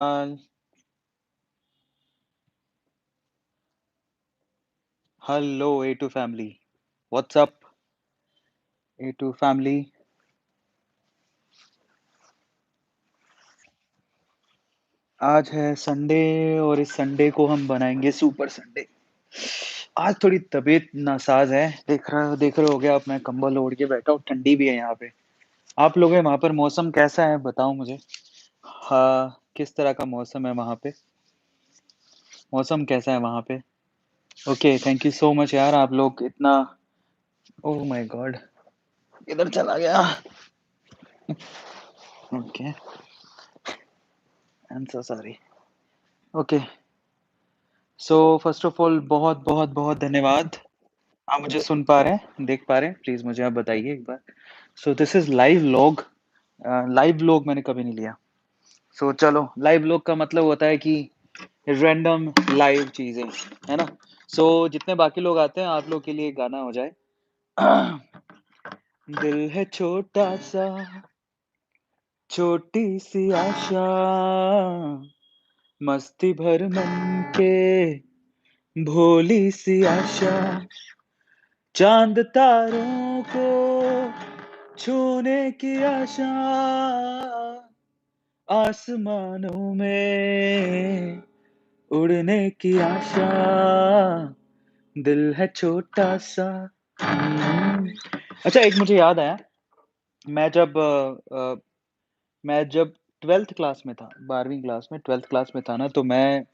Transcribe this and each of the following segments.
Uh, Hello, A2 family. What's up, A2 family? आज है Sunday और इस संडे को हम बनाएंगे सुपर संडे। आज थोड़ी तबीयत नासाज है। देख रहे होगे आप, मैं कंबल ओढ़ के बैठा हूँ, ठंडी भी है यहाँ पे। आप लोग हैं वहाँ पर मौसम कैसा है बताओ मुझे। हाँ, किस तरह का मौसम है वहाँ पे? मौसम कैसा है वहाँ पे? Okay, thank you so much यार, आप लोग इतना। ओह माय गॉड, इधर चला गया। Okay, I am so sorry. Okay, so first of all बहुत बहुत बहुत धन्यवाद। आप मुझे सुन पा रहे हैं, देख पा रहे हैं? प्लीज मुझे आप बताइए एक बार। So this is live log. Live log मैंने कभी नहीं लिया। सो चलो, लाइव लॉग का मतलब होता है कि रैंडम लाइव चीजें, है ना? सो जितने बाकी लोग आते हैं, आप लोग के लिए गाना हो जाए। दिल है छोटा सा, छोटी सी आशा, मस्ती भर मन के, भोली सी आशा, चांद तारों को छूने की आशा, आसमानों में उड़ने की आशा, दिल है छोटा सा। हम्म। अच्छा, एक मुझे याद आया। मैं जब मैं जब 12th क्लास में था, 12वीं क्लास में, 12th क्लास में था ना, तो मैं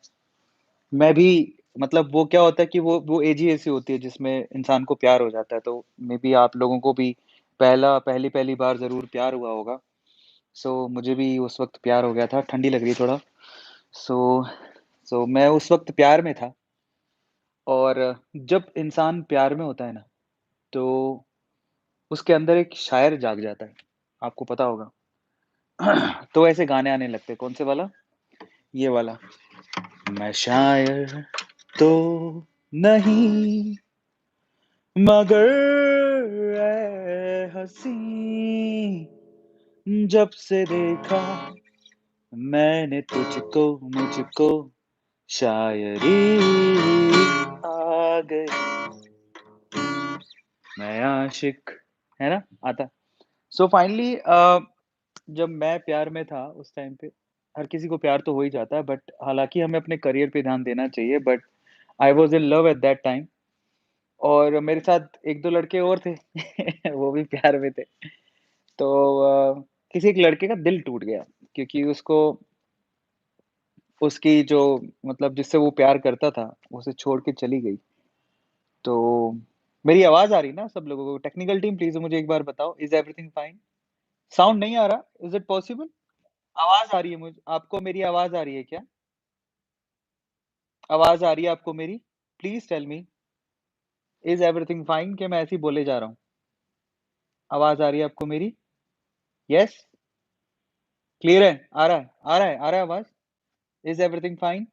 भी, मतलब वो क्या होता है कि वो एज ही ऐसी होती है जिसमें इंसान को प्यार हो जाता है। तो मे बी आप लोगों को भी पहली पहली बार जरूर प्यार हुआ होगा। सो मुझे भी उस वक्त प्यार हो गया था। ठंडी लग रही है थोड़ा। सो सो मैं उस वक्त प्यार में था। और जब इंसान प्यार में होता है ना, तो उसके अंदर एक शायर जाग जाता है। आपको पता होगा। तो ऐसे गाने आने लगते हैं। कौन से वाला? ये वाला। मैं शायर तो नहीं, मगर ऐ हसी, जब से देखा मैंने तुझको, मुझको शायरी आ गई, मैं आशिक। है ना? आता। सो फाइनली जब मैं प्यार में था उस टाइम पे, हर किसी को प्यार तो हो ही जाता है, बट हालांकि हमें अपने करियर पे ध्यान देना चाहिए। But I was in love at that time. और मेरे साथ एक दो लड़के और थे। वो भी प्यार में थे। तो किसी एक लड़के का दिल टूट गया, क्योंकि उसको, उसकी जो, मतलब जिससे वो प्यार करता था, उसे छोड़ के चली गई। तो मेरी आवाज आ रही ना सब लोगों को? टेक्निकल टीम प्लीज मुझे एक बार बताओ, इज एवरीथिंग फाइन? साउंड नहीं आ रहा? Is it possible? आवाज आ रही है मुझे, आपको मेरी आवाज आ रही है क्या? आवाज आ रही है आपको मेरी? Please tell me, is everything fine? कि मैं ऐसे ही बोले जा रहा हूँ? आवाज आ रही है आपको मेरी? यस? क्लियर है? आ रहा है, आ रहा है, आ रहा है आवाज? Is everything fine?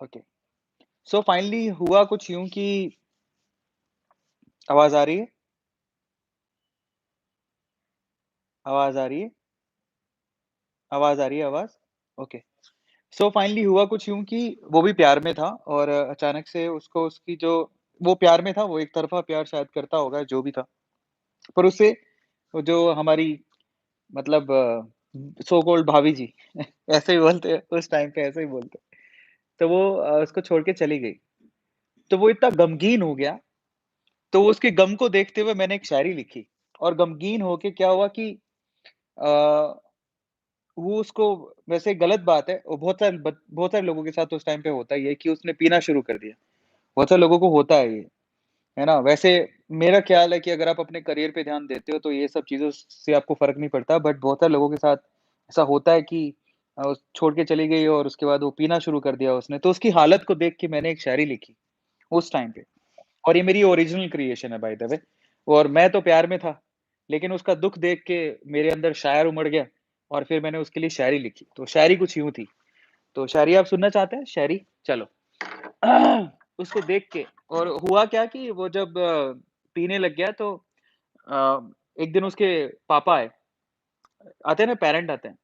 Okay. So finally हुआ कुछ यूं कि, आवाज आ रही है? आवाज आ रही है? आवाज आ रही है? आवाज? ओके। सो फाइनली हुआ कुछ यूं कि वो भी प्यार में था, और अचानक से उसको, उसकी जो, वो प्यार में था, वो एक तरफा प्यार शायद करता होगा, जो भी था। पर उसे, वो जो हमारी, मतलब सो कॉल्ड भाभी जी, ऐसे ही बोलते हैं उस टाइम पे, ऐसे ही बोलते हैं। तो वो उसको छोड़ के चली गई। तो वो इतना गमगीन हो गया। तो उसके गम को देखते हुए मैंने एक शायरी लिखी। और गमगीन होके क्या हुआ कि अ, वो उसको, वैसे गलत बात है, वो बहुत सारे लोगों के साथ उस टाइम पे होता ही है कि उसने पीना शुरू कर दिया। बहुत सारे लोगों को होता है ये, है ना? वैसे मेरा ख्याल है कि अगर आप अपने करियर पे ध्यान देते हो तो ये सब चीज़ों से आपको फ़र्क नहीं पड़ता। बट बहुत सारे लोगों के साथ ऐसा होता है कि छोड़ के चली गई और उसके बाद वो पीना शुरू कर दिया उसने। तो उसकी हालत को देख के मैंने एक शायरी लिखी उस टाइम पे। और ये मेरी ओरिजिनल क्रिएशन है बाय द वे। और मैं तो प्यार में था, लेकिन उसका दुःख देख के मेरे अंदर शायर उमड़ गया, और फिर मैंने उसके लिए शायरी लिखी। तो शायरी कुछ यूँ थी। तो शायरी आप सुनना चाहते हैं? शायरी? चलो। उसको देख के, और हुआ क्या कि वो जब पीने लग गया, तो एक दिन उसके पापा आए। आते हैं ना पेरेंट आते हैं,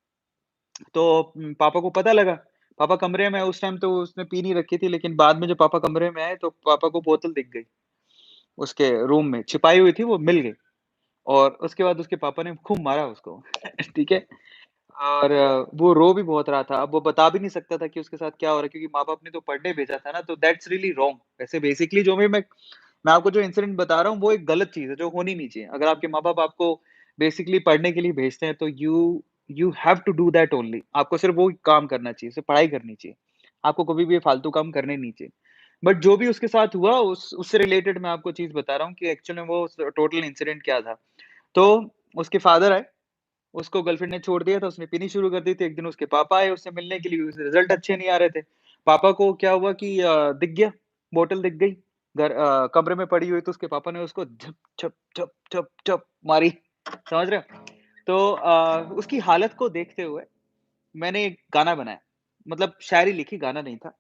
तो पापा को पता लगा, पापा कमरे में है उस टाइम तो उसने पी नहीं रखी थी लेकिन बाद में जब पापा कमरे में आए तो पापा को बोतल दिख गई, उसके रूम में छिपाई हुई थी वो मिल गई और उसके बाद उसके पापा ने खूब मारा उसको ठीक है? और वो रो भी बहुत रहा था। अब वो बता भी नहीं सकता था कि उसके साथ क्या हो रहा है क्योंकि माँ-बाप ने तो पढ़ने भेजा था ना, तो दैट्स रियली रॉन्ग। वैसे बेसिकली जो भी मैं आपको जो इंसिडेंट बता रहा हूँ, वो एक गलत चीज़ है, जो होनी नहीं चाहिए। अगर आपके माँ-बाप आपको बेसिकली पढ़ने के लिए भेजते हैं, तो you you have to do that only. आपको सिर्फ़ वो काम करना चाहिए, सिर्फ़ पढ़ाई करनी चाहिए। आपको कभी भी ये फालतू काम करने नहीं चाहिए। बट जो भी उसके साथ हुआ, उस उससे रिलेटेड मैं आपको चीज़ बता रहा हूँ कि एक्चुअल में वो टोटल इंसिडेंट क्या था। तो उसके फादर आए उसको गर्लफ्रेंड ने छोड़ दिया था, उसने पीनी शुरू कर दी थी। एक दिन उसके पापा आए उससे मिलने के लिए, उसके रिज़ल्ट अच्छे नहीं आ रहे थे। पापा को क्या हुआ कि दिख गया, बॉटल दिख गई, कमरे में पड़ी हुई तो उसके पापा ने उसको झप, झप, झप, झप, झप मारी, समझ रहे हो? तो उसकी हालत को देखते हुए मैंने एक गाना बनाया, मतलब शायरी लिखी, गाना नहीं था।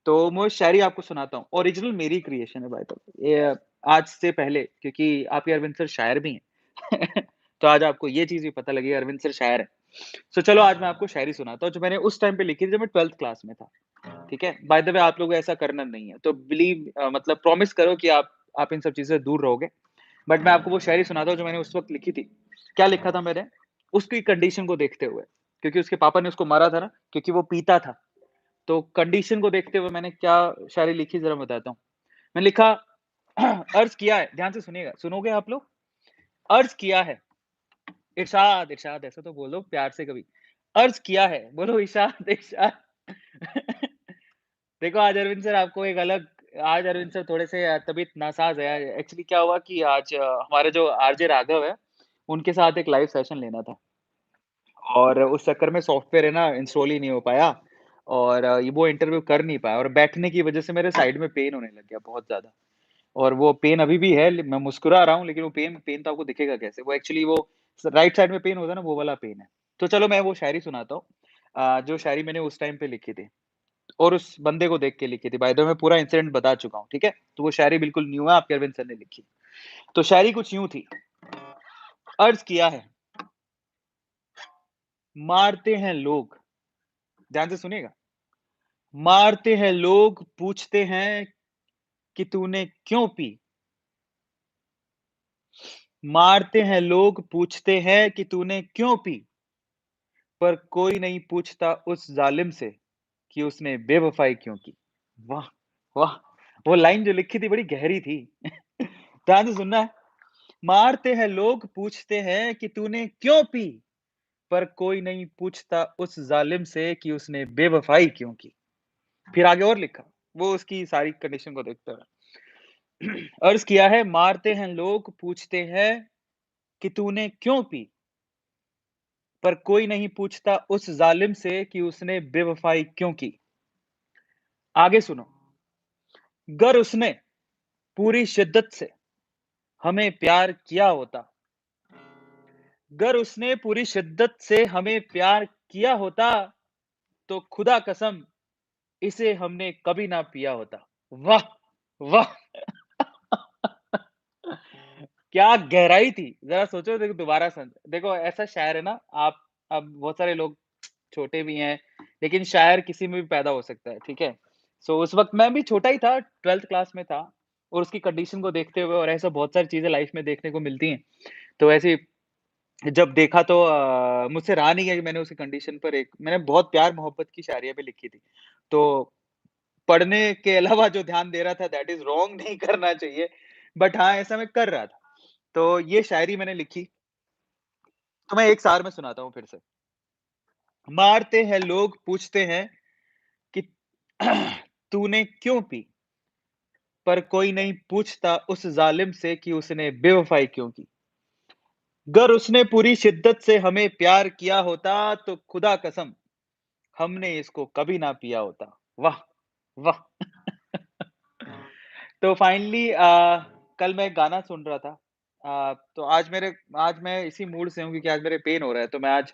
तो मैं शायरी आपको सुनाता हूँ, ओरिजिनल मेरी क्रिएशन है बाय द वे। ये आज से पहले क्योंकि आपके अरविंद सर शायर भी हैं। तो आज आपको ये चीज़ भी पता लगी अरविंद सर शायर हैं। सो चलो आज मैं आपको शायरी सुनाता हूँ, जो मैंने उस टाइम पे लिखी थी जब मैं 12th क्लास में था, ठीक है? बाय द वे आप लोगों को ऐसा करना नहीं है, तो मतलब प्रॉमिस करो कि आप इन सब चीज़ों से दूर रहोगे। बट मैं आपको वो शायरी सुनाता हूँ जो मैंने उस वक़्त लिखी थी। क्या लिखा था मैंने? उसकी कंडीशन को देखते हुए, क्योंकि उसके पापा ने उसको मारा था ना, क्योंकि वो पीता था। तो कंडीशन को देखते हुए मैंने क्या शायरी लिखी ज़रा बताता हूँ। मैंने लिखा अर्ज़ किया है, ध्यान से सुनिएगा, सुनोगे आप लोग? अर्ज़ किया है, इरशाद, इरशाद ऐसा तो बोलो प्यार से कभी। अर्ज़ किया है, बोलो इरशाद, इरशाद। देखो आज अरविंद सर थोड़े से तबीयत नासाज़ है। एक्चुअली क्या हुआ कि आज हमारे जो आरजे राघव है, उनके साथ एक लाइव सेशन लेना था और उस चक्कर में सॉफ्टवेयर है ना इंस्टॉल ही नहीं हो पाया और ये वो इंटरव्यू कर नहीं पाया और बैठने की वज़ह से मेरे साइड में पेन होने लग गया बहुत ज़्यादा। और वो पेन अभी भी है, मैं मुस्कुरा रहा हूँ लेकिन वो पेन पेन तो आपको दिखेगा कैसे? वो एक्चुअली वो राइट साइड में पेन होता है ना, वो वाला पेन है। तो चलो मैं वो शायरी सुनाता हूँ जो शायरी मैंने उस टाइम पे लिखी थी और उस बंदे को देख के लिखी थी। बाय द वे मैं पूरा इंसिडेंट बता चुका हूँ, ठीक है? तो वो शायरी बिल्कुल न्यू है, आपके अरविंद सर ने लिखी। तो शायरी कुछ यूँ थी, अर्ज़ किया है, मारते हैं लोग, ध्यान से सुनिएगा, मारते हैं लोग, पूछते हैं कि तूने क्यों पी? मारते हैं लोग, पूछते हैं कि तूने क्यों पी? पर कोई नहीं पूछता उस ज़ालिम से कि उसने बेवफ़ाई क्यों की। वाह! वाह! वो लाइन जो लिखी थी बड़ी गहरी थी। ध्यान से सुनना है। मारते हैं लोग, पूछते हैं कि तूने क्यों पी? पर कोई नहीं पूछता उस ज़ालिम से कि उसने बेवफ़ाई क्यों की। फिर आगे और लिखा, वो उसकी सारी कंडीशन को देखते हुए। अर्ज़ किया है, मारते हैं लोग, पूछते हैं कि तूने क्यों पी? पर कोई नहीं पूछता उस ज़ालिम से कि उसने बेवफ़ाई क्यों की। आगे सुनो, गर उसने पूरी शिद्दत से हमें प्यार किया होता, गर उसने पूरी शिद्दत से हमें प्यार किया होता, तो खुदा कसम इसे हमने कभी ना पिया होता। वाह! वाह! क्या गहराई थी! ज़रा सोचो देखो दोबारा देखो ऐसा शायर है ना आप अब बहुत सारे लोग छोटे भी हैं, लेकिन शायर किसी में भी पैदा हो सकता है, ठीक है? सो उस वक़्त मैं भी छोटा ही था, 12th क्लास में था और उसकी कंडीशन को देखते हुए और ऐसा बहुत सारी चीज़ें लाइफ़ में देखने को मिलती हैं। तो ऐसे जब देखा तो मुझसे रहा नहीं गया कि मैंने उसी कंडीशन पर एक मैंने बहुत प्यार-मोहब्बत की शायरियाँ भी लिखी थी। तो पढ़ने के अलावा जो ध्यान दे रहा था दैट इज़ रॉन्ग नहीं करना चाहिए, बट हाँ, ऐसा मैं कर रहा था। तो ये शायरी मैंने लिखी, तो मैं एक सार में सुनाता हूँ फिर से। मारते हैं लोग, पूछते हैं कि तूने क्यों पी? पर कोई नहीं पूछता उस ज़ालिम से कि उसने बेवफ़ाई क्यों की। गर उसने पूरी शिद्दत से हमें प्यार किया होता, तो खुदा कसम हमने इसको कभी ना पिया होता। वाह! वाह! तो फाइनली कल मैं गाना सुन रहा था। तो आज मैं इसी मूड से हूँ क्योंकि आज मेरे पेन हो रहा है, तो मैं आज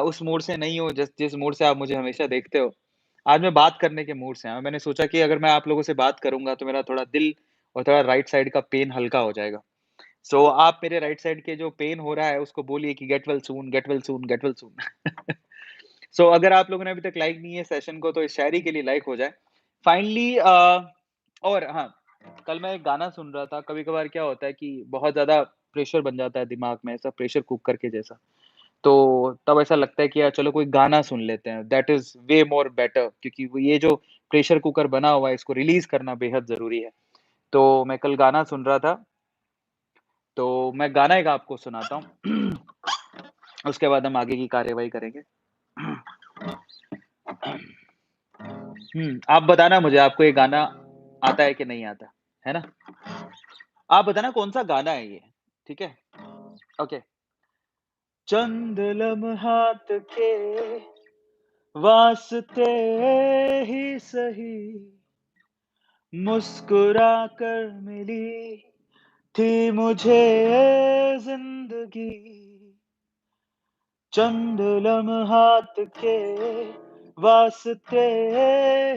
उस मूड से नहीं हूँ जिस जिस मूड से आप मुझे हमेशा देखते हो। आज मैं बात करने के मूड से हूँ। मैंने सोचा कि अगर मैं आप लोगों से बात करूँगा तो मेरा थोड़ा दिल और थोड़ा राइट साइड का पेन हल्का हो जाएगा। सो आप मेरे राइट साइड के जो पेन हो रहा है उसको बोलिए कि get well soon, get well soon, get well soon. So अगर आप लोगों ने अभी तक लाइक नहीं है सेशन को तो इस शायरी के लिए लाइक हो जाए। फाइनली और हाँ, कल मैं एक गाना सुन रहा था, कभी-कभार क्या होता है कि बहुत ज़्यादा प्रेशर बन जाता है दिमाग में, ऐसा प्रेशर कुकर के जैसा। तो तब ऐसा लगता है कि यार चलो कोई गाना सुन लेते हैं, that is way more better क्योंकि वो ये जो प्रेशर कुकर बना हुआ है इसको रिलीज़ करना बेहद ज़रूरी है। तो मैं कल गाना सुन रहा था, तो मैं गाना एक आपको सुनाता हूँ। उसके बाद हम आगे की कार्यवाही करेंगे। आप बताना मुझे आपको ये गाना आता है कि नहीं आता, है ना? आप बताना कौन-सा गाना है ये, ठीक है? ओके। चंद लम्हात के वास्ते ही सही मुस्कुरा कर मिली थी मुझे ज़िंदगी। चंद लम्हात के वास्ते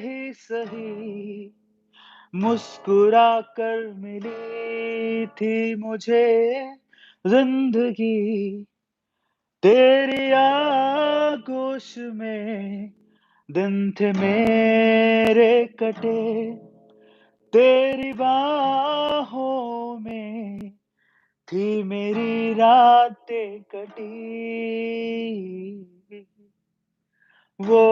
ही सही मुस्कुरा कर मिली थी मुझे ज़िंदगी। तेरी आगोश में दिन थे मेरे कटे, तेरी बाहों में थी मेरी रातें कटी। वो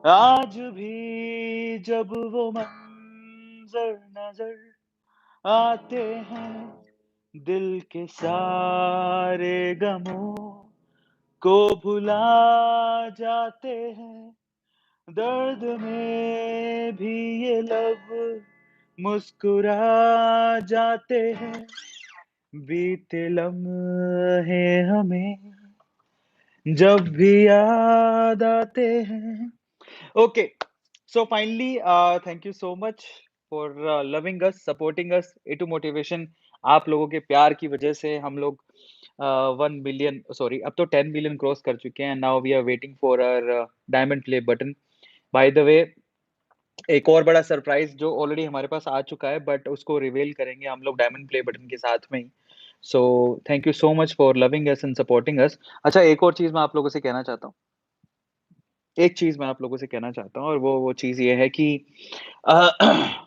आज भी जब वो मंज़र नज़र आते हैं, दिल के सारे गमों को भुला जाते हैं। दर्द में भी ये लब मुस्कुरा जाते हैं। बीते लम्हे हमें जब भी याद आते हैं। Okay, so finally thank you so much for loving us, supporting us. A two motivation आप लोगों के प्यार की वजह से हम लोग 1 बिलियन सॉरी अब तो 10 बिलियन क्रॉस कर चुके हैं। Now we are waiting for our diamond play button. By the way एक और बड़ा सरप्राइज़ जो ऑलरेडी हमारे पास आ चुका है बट उसको रिवील करेंगे हम लोग डायमंड प्ले बटन के साथ में ही। So thank you so much for loving us and supporting us. अच्छा एक और चीज़ मैं आप लोगों से कहना चाहता हूँ। एक चीज़ मैं आप लोगों से कहना चाहता हूँ और वो चीज़ ये है कि अ,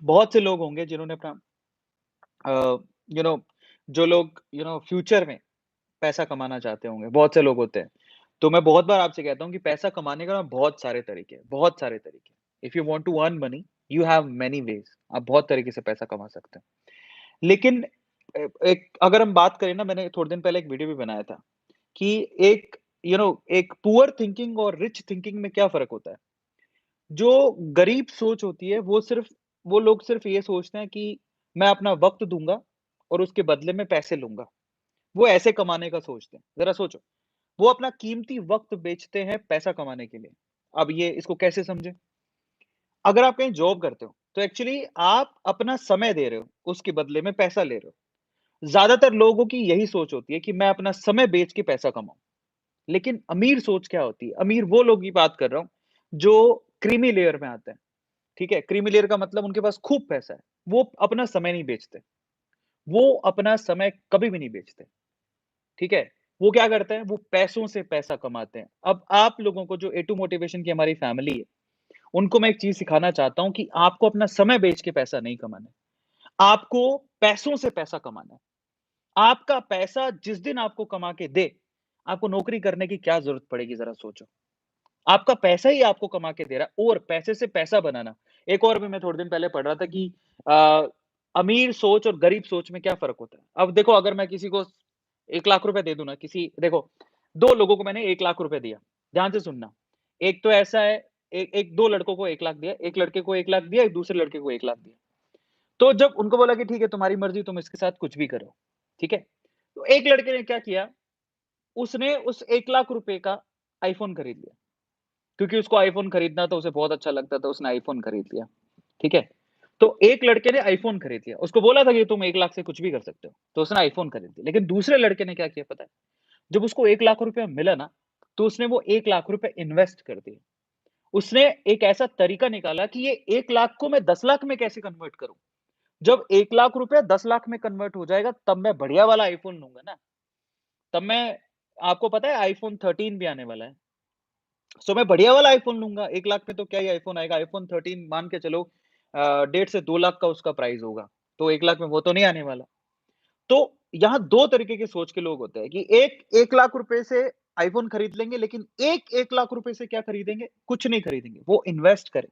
बहुत से लोग होंगे जिन्होंने अपना अ, यू नो जो लोग फ्यूचर में पैसा कमाना चाहते होंगे, बहुत से लोग होते हैं। तो मैं बहुत बार आपसे कहता हूँ कि पैसा कमाने का ना बहुत सारे तरीके हैं, बहुत सारे तरीके हैं। If you want to earn money, you have many ways आप बहुत तरीके से पैसा कमा सकते हैं। लेकिन एक अगर हम बात करें ना मैंने थोड़े दिन पहले एक वीडियो भी बनाया था कि एक एक पुअर थिंकिंग और रिच थिंकिंग में क्या फ़र्क होता है? जो गरीब सोच होती है वो लोग सिर्फ़ ये सोचते हैं कि मैं अपना वक़्त दूँगा और उसके बदले में पैसे लूँगा। वो ऐसे कमाने का सोचते हैं। ज़रा सोचो, वो अपना कीमती वक़्त बेचते हैं पैसा कमाने के लिए। अब ये इसको कैसे समझें? अगर आप कहीं जॉब करते हो, तो एक्चुअली आप अपना समय दे रहे हो, उसके बदले में पैसा ले रहे हो। ज़्यादातर लोगों की यही सोच होती है कि मैं अपना समय बेच के पैसा कमाऊँ। लेकिन अमीर सोच क्या होती है? अमीर वो लोग की बात कर रहा हूँ, जो क्रीमी लेयर में आते हैं, ठीक है? क्रीमी लेयर का मतलब उनके पास खूब पैसा है। वो अपना समय नहीं बेचते। वो अपना समय कभी भी नहीं बेचते, ठीक है? वो क्या करते हैं? वो पैसों से पैसा कमाते हैं। अब आप लोगों को जो ए टू मोटिवेशन की हमारी फैमिली है, उनको मैं एक चीज़ सिखाना चाहता हूँ कि आपको अपना समय बेच के पैसा नहीं कमाना है। आपको पैसों से पैसा कमाना है। आपका पैसा जिस दिन आपको कमा के दे, आपको नौकरी करने की क्या ज़रूरत पड़ेगी ज़रा सोचो। आपका पैसा ही आपको कमा के दे रहा है और पैसे से पैसा बनाना। एक और भी मैं थोड़े दिन पहले पढ़ रहा था कि अ, अमीर सोच और गरीब सोच में क्या फ़र्क होता है। अब देखो अगर मैं किसी को 1 लाख रुपए दे दूँ ना किसी देखो 2 लोगों को मैंने 1 लाख रुपए दिया। ध्यान से सुनना। एक तो ऐसा है एक एक 2 लड़कों को 1 लाख दिया, एक लड़के को 1 लाख दिया, एक दूसरे लड़के को 1 लाख दिया। तो जब उनको बोला कि ठीक है तुम्हारी मर्ज़ी तुम इसके साथ कुछ भी करो, ठीक है? तो एक लड़के ने क्या किया, उसने उस 1 लाख रुपए का आईफ़ोन खरीद लिया। क्योंकि उसको आईफ़ोन खरीदना तो उसे बहुत अच्छा लगता था, उसने आईफ़ोन खरीद लिया, ठीक है? तो एक लड़के ने आईफ़ोन खरीद लिया, उसको बोला था कि तुम 1 लाख से कुछ भी कर सकते हो, तो उसने आईफ़ोन खरीद लिया। लेकिन दूसरे लड़के ने क्या किया पता है? जब उसको 1 लाख रुपया मिला ना, तो उसने वो 1 लाख रुपए इन्वेस्ट कर दिए। उसने एक ऐसा तरीका निकाला कि ये 1 लाख को मैं 10 लाख में कैसे कन्वर्ट करूँ? जब 1 लाख रुपया 10 लाख में कन्वर्ट हो जाएगा, तब मैं बढ़िया वाला आईफ़ोन लूँगा ना। तब मैं आपको पता है आईफ़ोन 13 भी आने वाला है। सो मैं बढ़िया वाला आईफ़ोन लूँगा, 1 लाख में तो क्या ही आईफ़ोन आएगा, आईफ़ोन 13 मान के चलो 1.5 से 2 लाख का उसका प्राइस होगा, तो 1 लाख में वो तो नहीं आने वाला। तो यहाँ 2 तरीके के सोच के लोग होते हैं कि एक 1 लाख रुपए से आईफ़ोन खरीद लेंगे, लेकिन 1 लाख रुपए से क्या खरीदेंगे? कुछ नहीं खरीदेंगे, वो इन्वेस्ट करें,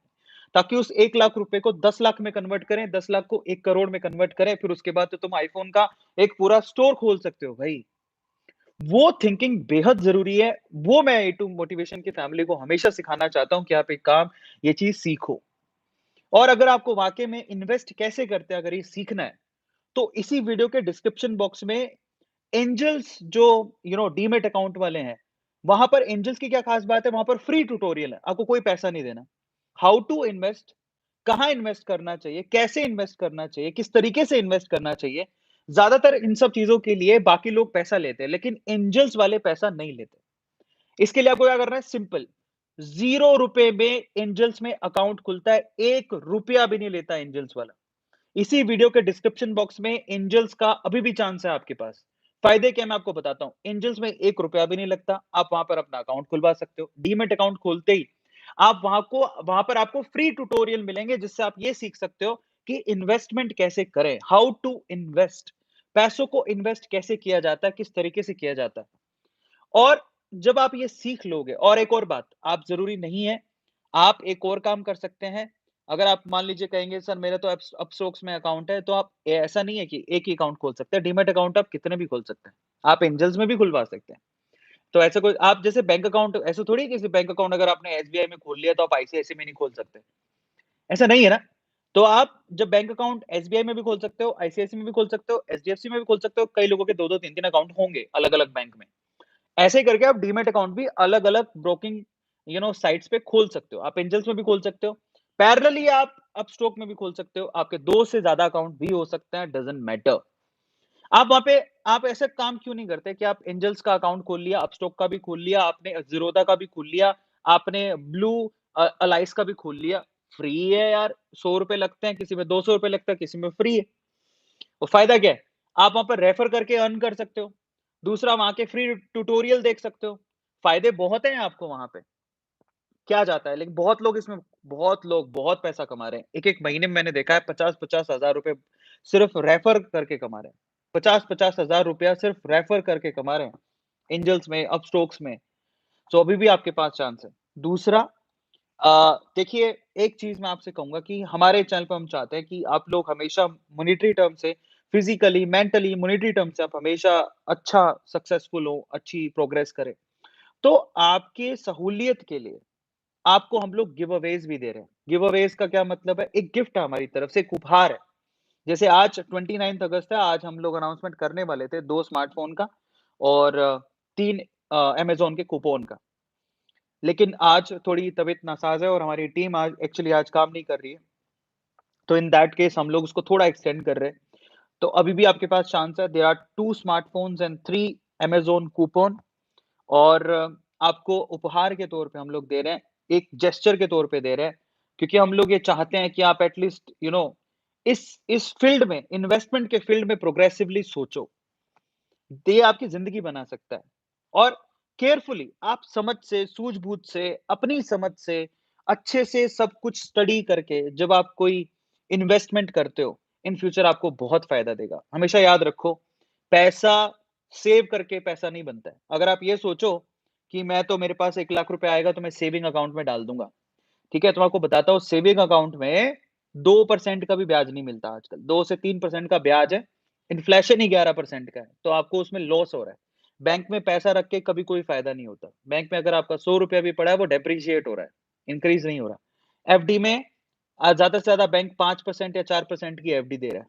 ताकि उस 1 लाख रुपए को 10 लाख में कन्वर्ट करें, 10 लाख को 1 करोड़ में कन्वर्ट करें, फिर उसके बाद तो तुम आईफ़ोन का एक पूरा स्टोर खोल सकते हो भाई। वो थिंकिंग बेहद ज़रूरी है, वो मैं ए टू मोटिवेशन की फैमिली को हमेशा सिखाना चाहता हूँ कि आप एक काम, ये चीज़ सीखो। और अगर आपको वाक़ई में इन्वेस्ट कैसे करते हैं, अगर ये सीखना है, तो इसी वीडियो के डिस्क्रिप्शन बॉक्स में एंजल्स जो डीमैट अकाउंट वाले हैं, वहाँ पर एंजल्स की क्या खास बात है, वहाँ पर फ्री ट्यूटोरियल है, आपको कोई पैसा नहीं देना। हाउ टू इन्वेस्ट, कहाँ इन्वेस्ट करना चाहिए, कैसे इन्वेस्ट करना चाहिए, किस तरीके से इन्वेस्ट करना चाहिए। ज़्यादातर इन सब चीज़ों के लिए बाकी लोग पैसा लेते हैं, लेकिन एंजल्स वाले पैसा नहीं लेते। इसके लिए आपको क्या करना है, सिंपल, ₹0 में एंजल्स में अकाउंट खुलता है, ₹1 भी नहीं लेता एंजल्स वाला। इसी वीडियो के डिस्क्रिप्शन बॉक्स में एंजल्स का अभी भी चांस है आपके पास। फायदे क्या, मैं आपको बताता हूँ। एंजल्स में ₹1 भी नहीं लगता, आप वहां पर अपना अकाउंट खुलवा सकते हो। डीमैट अकाउंट खोलते ही आप वहां पर आपको फ्री ट्यूटोरियल मिलेंगे, जिससे आप ये सीख सकते हो कि इन्वेस्टमेंट कैसे करें, हाउ टू इन्वेस्ट, पैसों को इन्वेस्ट कैसे किया जाता है, किस तरीके से किया जाता है। और जब आप ये सीख लोगे, और एक और बात, आप ज़रूरी नहीं है, आप एक और काम कर सकते हैं। अगर आप मान लीजिए कहेंगे सर मेरा तो अपस्टॉक्स में अकाउंट है, तो आप ऐसा नहीं है कि एक ही अकाउंट खोल सकते हैं, डीमैट अकाउंट आप कितने भी खोल सकते हैं। आप एंजल्स में भी खुलवा सकते हैं। तो ऐसा कोई आप जैसे बैंक अकाउंट ऐसा थोड़ी है, किसी बैंक अकाउंट अगर आपने एसबीआई में खोल लिया तो आप आईसीआईसीआई में नहीं खोल सकते। ऐसा नहीं है ना? तो आप जब बैंक अकाउंट एसबीआई में भी खोल सकते हो, आईसीआईसीआई में भी खोल सकते हो, एचडीएफसी में भी खोल सकते हो, कई लोगों के 2-2 3-3 अकाउंट होंगे अलग-अलग बैंक में। ऐसे ही करके आप डीमैट अकाउंट भी अलग-अलग ब्रोकिंग साइट्स पे खोल सकते हो। आप एंजल्स में भी खोल सकते हो। पैरेलली आप अपस्टॉक में भी खोल सकते हो। आपके 2 से ज़्यादा अकाउंट भी हो सकते हैं, डज़न्ट मैटर। आप वहाँ पे आप ऐसा काम क्यों नहीं करते कि आप एंजल्स का अकाउंट खोल लिया, अपस्टॉक का भी खोल लिया, आपने ज़ीरोधा का भी खोल लिया, आपने ब्लू अलाइस का भी खोल लिया। फ्री है यार, ₹100 लगते हैं, किसी में ₹200 लगता है, किसी में फ्री है। वो फ़ायदा क्या है? आप वहाँ पर रेफर करके अर्न कर सकते हो। दूसरा वहाँ के फ्री ट्यूटोरियल देख सकते हो। फ़ायदे बहुत हैं आपको वहाँ पे। क्या जाता है, लेकिन बहुत लोग इसमें बहुत लोग बहुत पैसा कमा रहे हैं। एक-एक महीने में मैंने देखा है 50-50 हज़ार रुपए सिर्फ़ रेफर करके कमा रहे हैं। 50-50 हज़ार रुपया सिर्फ़ रेफर करके कमा रहे हैं। एंजल्स में, अपस्टॉक्स में। तो अभी भी आपके पास चांस है। दूसरा देखिए, एक चीज़ मैं आपसे कहूँगा कि हमारे चैनल पे हम चाहते हैं कि आप लोग हमेशा मॉनेटरी टर्म से, फिज़िकली, मेंटली, मॉनेटरी टर्म से आप हमेशा अच्छा सक्सेसफुल हो, अच्छी प्रोग्रेस करें। तो आपके सहूलियत के लिए आपको हम लोग गिव अवेज़ भी दे रहे हैं। गिव अवेज़ का क्या मतलब है? एक गिफ्ट है हमारी तरफ से, एक उपहार है। जैसे आज 29th अगस्त है, आज हम लोग अनाउंसमेंट करने वाले थे 2 स्मार्टफ़ोन का और 3 अमेज़न के कूपन का। लेकिन आज थोड़ी तबीयत नासाज़ है और हमारी टीम आज एक्चुअली आज काम नहीं कर रही है। तो इन दैट केस हम लोग उसको थोड़ा एक्सटेंड कर रहे हैं। तो अभी भी आपके पास चांस है। There are 2 smartphones and 3 Amazon coupon और आपको उपहार के तौर पे हम लोग दे रहे हैं, एक जेस्चर के तौर पे दे रहे हैं, क्योंकि हम लोग ये चाहते हैं कि आप एट लीस्ट इस फ़ील्ड में, इन्वेस्टमेंट के फ़ील्ड में प्रोग्रेसिवली सोचो। ये आपकी ज़िंदगी बना सकता है और केयरफुली आप समझ से, सूझबूझ से, अपनी समझ से, अच्छे से सब कुछ स्टडी करके जब आप कोई इन्वेस्टमेंट करते हो, इन फ्यूचर आपको बहुत फ़ायदा देगा। हमेशा याद रखो, पैसा सेव करके पैसा नहीं बनता है। अगर आप ये सोचो कि मैं तो मेरे पास 1 लाख रुपए आएगा तो मैं सेविंग अकाउंट में डाल दूँगा, ठीक है? तो मैं आपको बताता हूँ सेविंग अकाउंट में 2% का भी ब्याज नहीं मिलता आजकल, 2 से 3% का ब्याज है, इन्फ्लेशन ही 11% का है, तो आपको उसमें लॉस हो रहा है। बैंक में पैसा रख के कभी कोई फ़ायदा नहीं होता। बैंक में अगर आपका ₹100 भी पड़ा है, वो डेप्रिशिएट हो रहा है, इंक्रीज़ नहीं हो रहा। एफडी में ज़्यादा से ज़्यादा बैंक 5% या 4% की एफडी दे रहा है,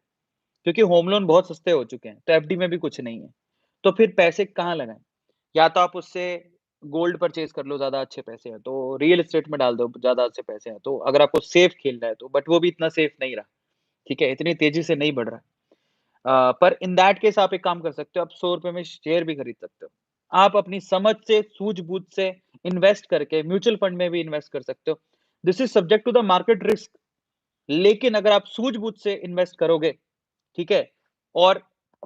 क्योंकि होम लोन बहुत सस्ते हो चुके हैं, तो एफडी में भी कुछ नहीं है। तो फिर पैसे कहाँ लगाएँ? या तो आप उससे गोल्ड परचेज़ कर लो, ज़्यादा अच्छे पैसे हैं, तो रियल एस्टेट में डाल दो, ज़्यादा अच्छे पैसे हैं, तो अगर आपको सेफ खेलना है तो, बट वो भी इतना सेफ नहीं रहा, ठीक है? इतनी तेज़ी से नहीं बढ़ रहा है। पर इन दैट केस आप एक काम कर सकते हो, आप ₹100 में शेयर भी खरीद सकते हो। आप अपनी समझ से, सूझबूझ से इन्वेस्ट करके म्यूचुअल फंड में भी इन्वेस्ट कर सकते हो। This is subject to the market risk. लेकिन अगर आप सूझबूझ से इन्वेस्ट करोगे, ठीक है? और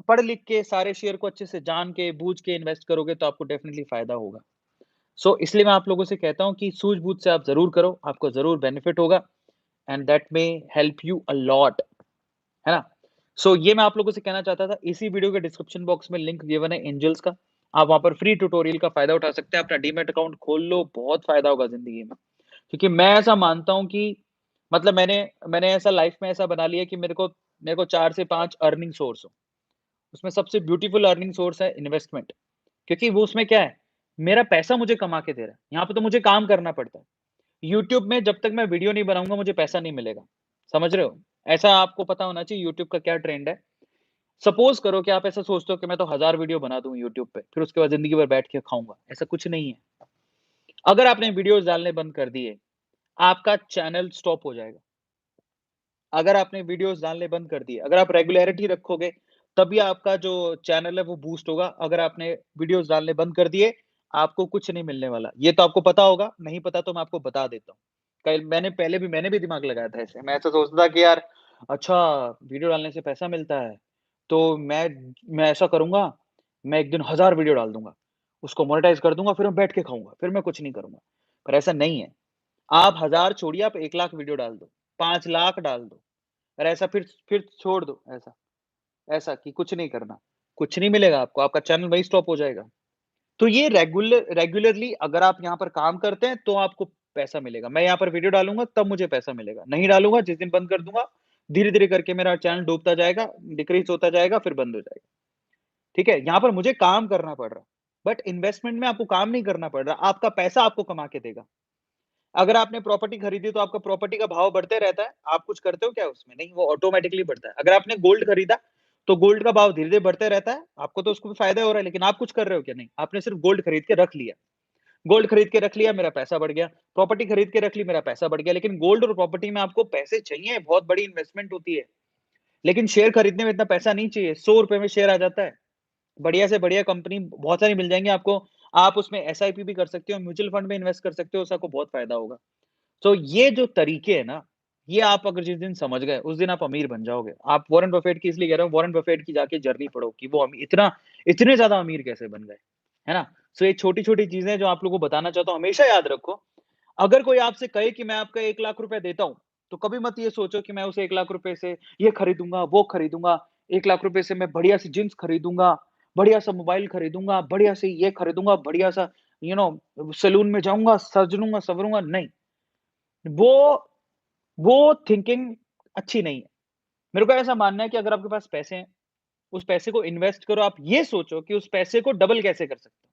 पढ़ लिख के सारे शेयर को अच्छे से जान के, बूझ के इन्वेस्ट करोगे तो आपको डेफिनिटली फ़ायदा होगा। इसलिए मैं आप लोगों से कहता हूँ कि सूझबूझ से आप ज़रूर करो, आपको ज़रूर बेनिफिट होगा and that may help you a lot, है ना? ये मैं आप लोगों से कहना चाहता था। इसी वीडियो के डिस्क्रिप्शन बॉक्स में लिंक गिवन है एंजल्स का। आप वहाँ पर फ्री ट्यूटोरियल का फ़ायदा उठा सकते हैं, अपना डीमैट अकाउंट खोल लो, बहुत फ़ायदा होगा ज़िंदगी में। क्योंकि मैं ऐसा मानता हूँ कि मतलब मैंने मैंने ऐसा लाइफ़ में ऐसा बना लिया कि मेरे को 4 से 5 अर्निंग सोर्स हो। उसमें सबसे ब्यूटीफुल अर्निंग सोर्स है इन्वेस्टमेंट, क्योंकि वो उसमें क्या है, मेरा पैसा मुझे कमा के दे रहा है। यहाँ पे तो मुझे काम करना पड़ता है। यूट्यूब में जब तक मैं वीडियो नहीं बनाऊँगा, मुझे पैसा नहीं मिलेगा। समझ रहे हो? ऐसा आपको पता होना चाहिए यूट्यूब का क्या ट्रेंड है। सपोज़ करो कि आप ऐसा सोचते हो कि मैं तो 1000 वीडियो बना दूँ यूट्यूब पे, फिर उसके बाद ज़िंदगी भर बैठ के खाऊँगा। ऐसा कुछ नहीं है। अगर आपने वीडियोज़ डालने बंद कर दिए, आपका चैनल स्टॉप हो जाएगा। अगर आपने वीडियोज़ डालने बंद कर दिए, अगर आप रेगुलैरिटी रखोगे, तभी आपका जो चैनल है वो बूस्ट होगा। अगर आपने वीडियोज़ डालने बंद कर दिए, आपको कुछ नहीं मिलने वाला। ये तो आपको पता होगा, नहीं पता तो मैं आपको बता देता हूँ। कल मैंने भी दिमाग लगाया था ऐसे। मैं ऐसा सोचता था कि यार अच्छा वीडियो डालने से पैसा मिलता है, तो मैं ऐसा करूँगा, मैं एक दिन 1000 वीडियो डाल दूँगा, उसको मोनेटाइज़ कर दूँगा, फिर मैं बैठ के खाऊँगा, फिर मैं कुछ नहीं करूँगा। पर ऐसा नहीं है। आप 1000 छोड़िए, आप 1 लाख वीडियो डाल दो, 5 लाख डाल दो। और ऐसा फिर छोड़ दो ऐसा, ऐसा कि कुछ नहीं करना, कुछ नहीं मिलेगा आपको, आपका चैनल वहीं स्टॉप हो जाएगा। तो ये रेगुलरली अगर आप यहाँ पर काम करते हैं, तो आपको पैसा मिलेगा। मैं यहाँ पर वीडियो डालूँगा, तब मुझे पैसा मिलेगा। नहीं डालूँगा, जिस दिन बंद कर दूँगा, धीरे-धीरे करके मेरा चैनल डूबता जाएगा, डिक्रीज़ होता जाएगा, फिर बंद हो जाएगा। ठीक है? यहाँ पर मुझे काम करना पड़ रहा है, बट इन्वेस्टमेंट में आपको काम नहीं करना पड़ रहा, आपका पैसा आपको कमा के देगा। अगर आपने प्रॉपर्टी खरीदी तो आपका प्रॉपर्टी का भाव बढ़ते रहता है। आप कुछ करते हो क्या उसमें? नहीं, वो ऑटोमैटिकली बढ़ता है। अगर आपने गोल्ड खरीदा, तो गोल्ड का भाव धीरे-धीरे बढ़ते रहता है। आपको तो उसको फ़ायदा हो रहा है, लेकिन आप कुछ कर रहे हो क्या? नहीं। आपने सिर्फ़ गोल्ड खरीद के रख लिया। गोल्ड खरीद के रख लिया, मेरा पैसा बढ़ गया। प्रॉपर्टी खरीद के रख ली, मेरा पैसा बढ़ गया। लेकिन गोल्ड और प्रॉपर्टी में आपको पैसे चाहिए, बहुत बड़ी इन्वेस्टमेंट होती है। लेकिन शेयर खरीदने में इतना पैसा नहीं चाहिए। ₹100 में शेयर आ जाता है। बढ़िया से बढ़िया कंपनी बहुत सारी मिल जाएँगी आपको। आप उसमें एसआईपी भी कर सकते हो, म्यूचुअल फंड में इन्वेस्ट कर सकते हो, उससे आपको बहुत फ़ायदा होगा। ये जो तरीके हैं ना, ये आप अगर जिस दिन समझ गए, उस दिन आप अमीर बन जाओगे। आप वॉरेन बफेट की इसलिए कह रहा हूँ, वॉरेन बफेट की जाके जर्नी पढ़ो कि वो इतने ज़्यादा अमीर कैसे बन गए, है ना? ये छोटी-छोटी चीज़ें जो आप लोगों को बताना चाहता हूँ, हमेशा याद रखो। अगर कोई आपसे कहे कि मैं आपका 1 लाख रुपए देता हूँ, तो कभी मत ये सोचो कि मैं उस 1 लाख रुपए से ये खरीदूँगा, वो खरीदूँगा। 1 लाख रुपए से मैं बढ़िया सी जीन्स खरीदूँगा, बढ़िया-सा मोबाइल खरीदूँगा, बढ़िया से ये खरीदूँगा, बढ़िया-सा सैलून में जाऊँगा, सजरूँगा-संवरूँगा, नहीं। वो वो थिंकिंग अच्छी नहीं है। मेरे को ऐसा मानना है कि अगर आपके पास पैसे हैं, उस पैसे को इन्वेस्ट करो। आप ये सोचो कि उस पैसे को डबल कैसे कर सकता हूँ,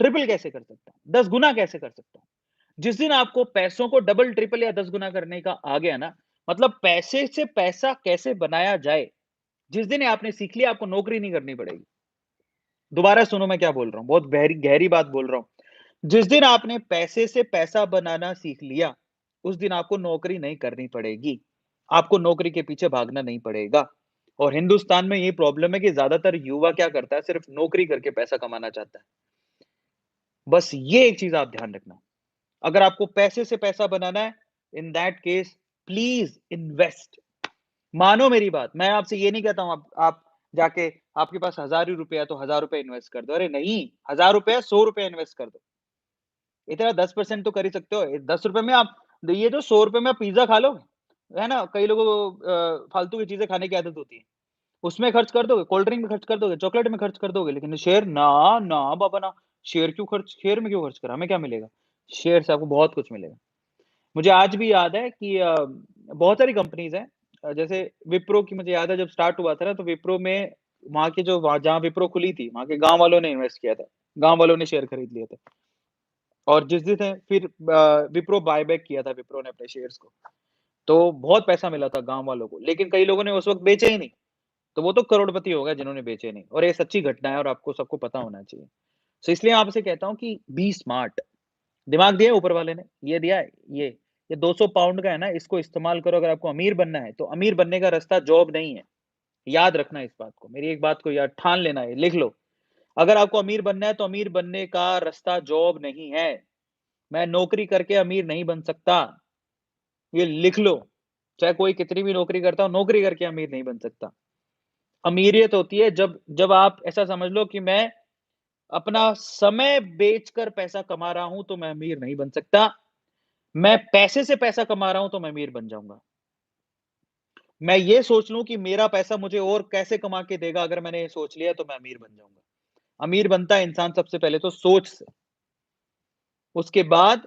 ट्रिपल कैसे कर सकता हूँ, 10 गुना कैसे कर सकता हूँ। जिस दिन आपको पैसों को डबल, ट्रिपल या 10 गुना करने का आ गया ना, मतलब पैसे से पैसा कैसे बनाया जाए, जिस दिन ये आपने सीख लिया, आपको नौकरी नहीं करनी पड़ेगी। दोबारा सुनो मैं क्या बोल रहा हूँ, बहुत गहरी गहरी बात बोल रहा हूँ। जिस दिन आपने पैसे से पैसा बनाना सीख लिया, उस दिन आपको नौकरी नहीं करनी पड़ेगी। आपको नौकरी के पीछे भागना नहीं पड़ेगा। और हिंदुस्तान में ये प्रॉब्लम है कि ज़्यादातर युवा क्या करता है, सिर्फ नौकरी करके पैसा कमाना चाहता है। बस ये एक चीज़ आप ध्यान रखना। अगर आपको पैसे से पैसा बनाना है, in that case please invest. मानो मेरी बात, मैं आपसे ये नहीं कहता हूँ आप जाके आपके पास ₹1000 ही रुपए है तो ₹1000 इन्वेस्ट कर दो। अरे नहीं, ₹1000 ₹100 इन्वेस्ट कर दो। इतना 10% तो कर ही सकते हो। ₹10 में आप ये जो ₹100 में आप पिज़्ज़ा खा लोगे, है ना? कई लोगों को फालतू की चीज़ें खाने की आदत होती है। उसमें खर्च कर दोगे, कोल्ड ड्रिंक में खर्च कर दोगे, चॉकलेट में खर्च कर दोगे, लेकिन शेयर ना, ना बाबा ना। शेयर में क्यों खर्च करा? हमें क्या मिलेगा? शेयर से आपको बहुत कुछ मिलेगा। मुझे आज भी याद है कि बहुत सारी कंपनीज़ हैं जैसे विप्रो की मुझे याद है जब स्टार्ट हुआ था ना, तो विप्रो में वहाँ जहाँ विप्रो खुली थी, वहाँ के गाँव वालों ने इन्वेस्ट किया था। गाँव वालों ने शेयर खरीद लिए थे। और जिस दिन है फिर विप्रो बायबैक किया था विप्रो ने अपने शेयर्स को। तो बहुत पैसा मिला था गाँव वालों को, लेकिन कई लोगों ने उस वक़्त बेचे ही नहीं। तो वो तो करोड़पति हो गए जिन्होंने बेचे नहीं और ये सच्ची घटना है और आपको सबको पता होना चाहिए। इसलिए आपसे कहता हूँ कि बी स्मार्ट। दिमाग दिया है ऊपर वाले ने, ये दिया है, ये 200 पाउंड का है ना, इसको इस्तेमाल करो अगर आपको अमीर बनना है, तो अमीर बनने का रास्ता जॉब नहीं है। याद रखना इस बात को, मेरी एक बात को याद ठान लेना है, लिख लो। अगर आपको अमीर बनना है, तो अमीर बनने का रास्ता जॉब नहीं है। मैं नौकरी करके अमीर नहीं बन सकता, ये लिख लो। चाहे कोई कितनी भी नौकरी करता हो, नौकरी करके अमीर नहीं बन सकता। अमीरियत होती है जब जब आप ऐसा समझ लो कि मैं अपना समय बेचकर पैसा कमा रहा हूँ, तो मैं अमीर नहीं बन सकता। मैं पैसे से पैसा कमा रहा हूँ, तो मैं अमीर बन जाऊँगा। मैं ये सोच लूँ कि मेरा पैसा मुझे और कैसे कमा के देगा, अगर मैंने ये सोच लिया, तो मैं अमीर बन जाऊँगा। अमीर बनता है इंसान सबसे पहले तो सोच से, उसके बाद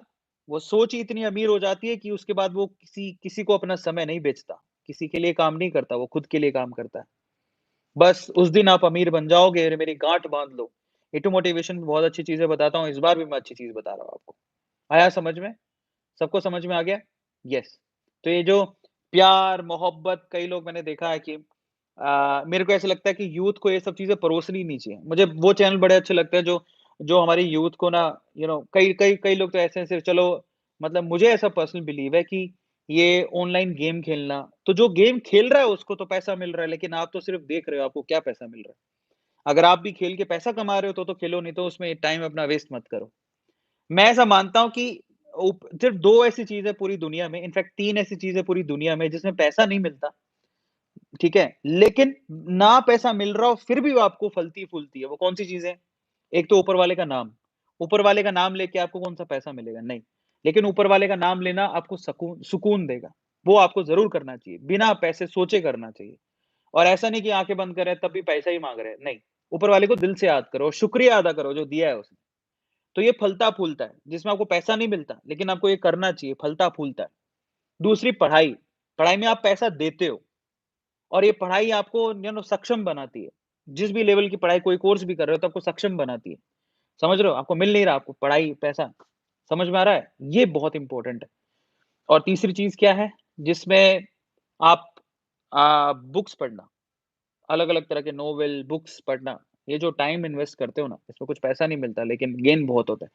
वो सोच ही इतनी अमीर हो जाती है कि उसके बाद वो किसी किसी को अपना समय नहीं बेचता, किसी के लिए काम नहीं करता, वो खुद के लिए काम करता है। बस उस दिन आप अमीर बन जाओगे और मेरी गाँठ बाँध लो। ये तो मोटिवेशन में बहुत अच्छी चीज़ें बताता हूँ, इस बार भी मैं अच्छी चीज़ बता रहा हूँ आपको। आया समझ में? सबको समझ में आ गया? यस। तो ये जो प्यार, मोहब्बत कई लोग मैंने देखा है कि मेरे को ऐसा लगता है कि यूथ को ये सब चीज़ें परोसनी नहीं चाहिए। मुझे वो चैनल बड़े अच्छे लगते हैं जो जो हमारी यूथ को ना कई कई कई लोग तो ऐसे हैं सिर्फ चलो मतलब मुझे ऐसा पर्सनल बिलीव है कि ये ऑनलाइन गेम खेलना, तो जो गेम खेल रहा है उसको तो पैसा मिल रहा है, लेकिन आप तो सिर्फ देख रहे हो, आपको क्या पैसा मिल रहा है? अगर आप भी खेल के पैसा कमा रहे हो तो खेलो, नहीं तो उसमें टाइम अपना वेस्ट मत करो। मैं ऐसा मानता हूँ कि सिर्फ 2 ऐसी चीज़ है पूरी दुनिया में, इनफैक्ट 3 ऐसी चीज़ है पूरी दुनिया में जिसमें पैसा नहीं मिलता, ठीक है? लेकिन ना पैसा मिल रहा हो फिर भी वो आपको फलती-फूलती है, वो कौन-सी चीज़ है? एक तो ऊपर वाले का नाम, ऊपर वाले का नाम लेके आपको कौन-सा पैसा मिलेगा? नहीं। लेकिन ऊपर वाले का नाम लेना आपको सुकून देगा, वो आपको ज़रूर करना चाहिए, बिना पैसे सोचे करना चाहिए। और ऐसा नहीं कि आँखें बंद कर रहे हैं तब भी पैसा ही माँग रहे हैं, नहीं। ऊपर वाले को दिल से याद करो, शुक्रिया अदा करो जो दिया है उसने। तो ये फलता-फूलता है, जिसमें आपको पैसा नहीं मिलता, लेकिन आपको ये करना चाहिए, फलता-फूलता है। दूसरी पढ़ाई, पढ़ाई में आप पैसा देते हो और ये पढ़ाई आपको सक्षम बनाती है। जिस भी लेवल की पढ़ाई कोई कोर्स भी कर रहे हो तो आपको सक्षम बनाती है। समझ रहे हो? आपको मिल नहीं रहा, आपको पढ़ाई, पैसा, समझ में आ रहा है? ये बहुत इम्पोर्टेंट है। और तीसरी चीज़ क्या है? जिसमें आप बुक्स पढ़ना, अलग-अलग तरह के नोवेल, बुक्स पढ़ना, ये जो टाइम इन्वेस्ट करते हो ना, इसमें कुछ पैसा नहीं मिलता लेकिन गेन बहुत होता है।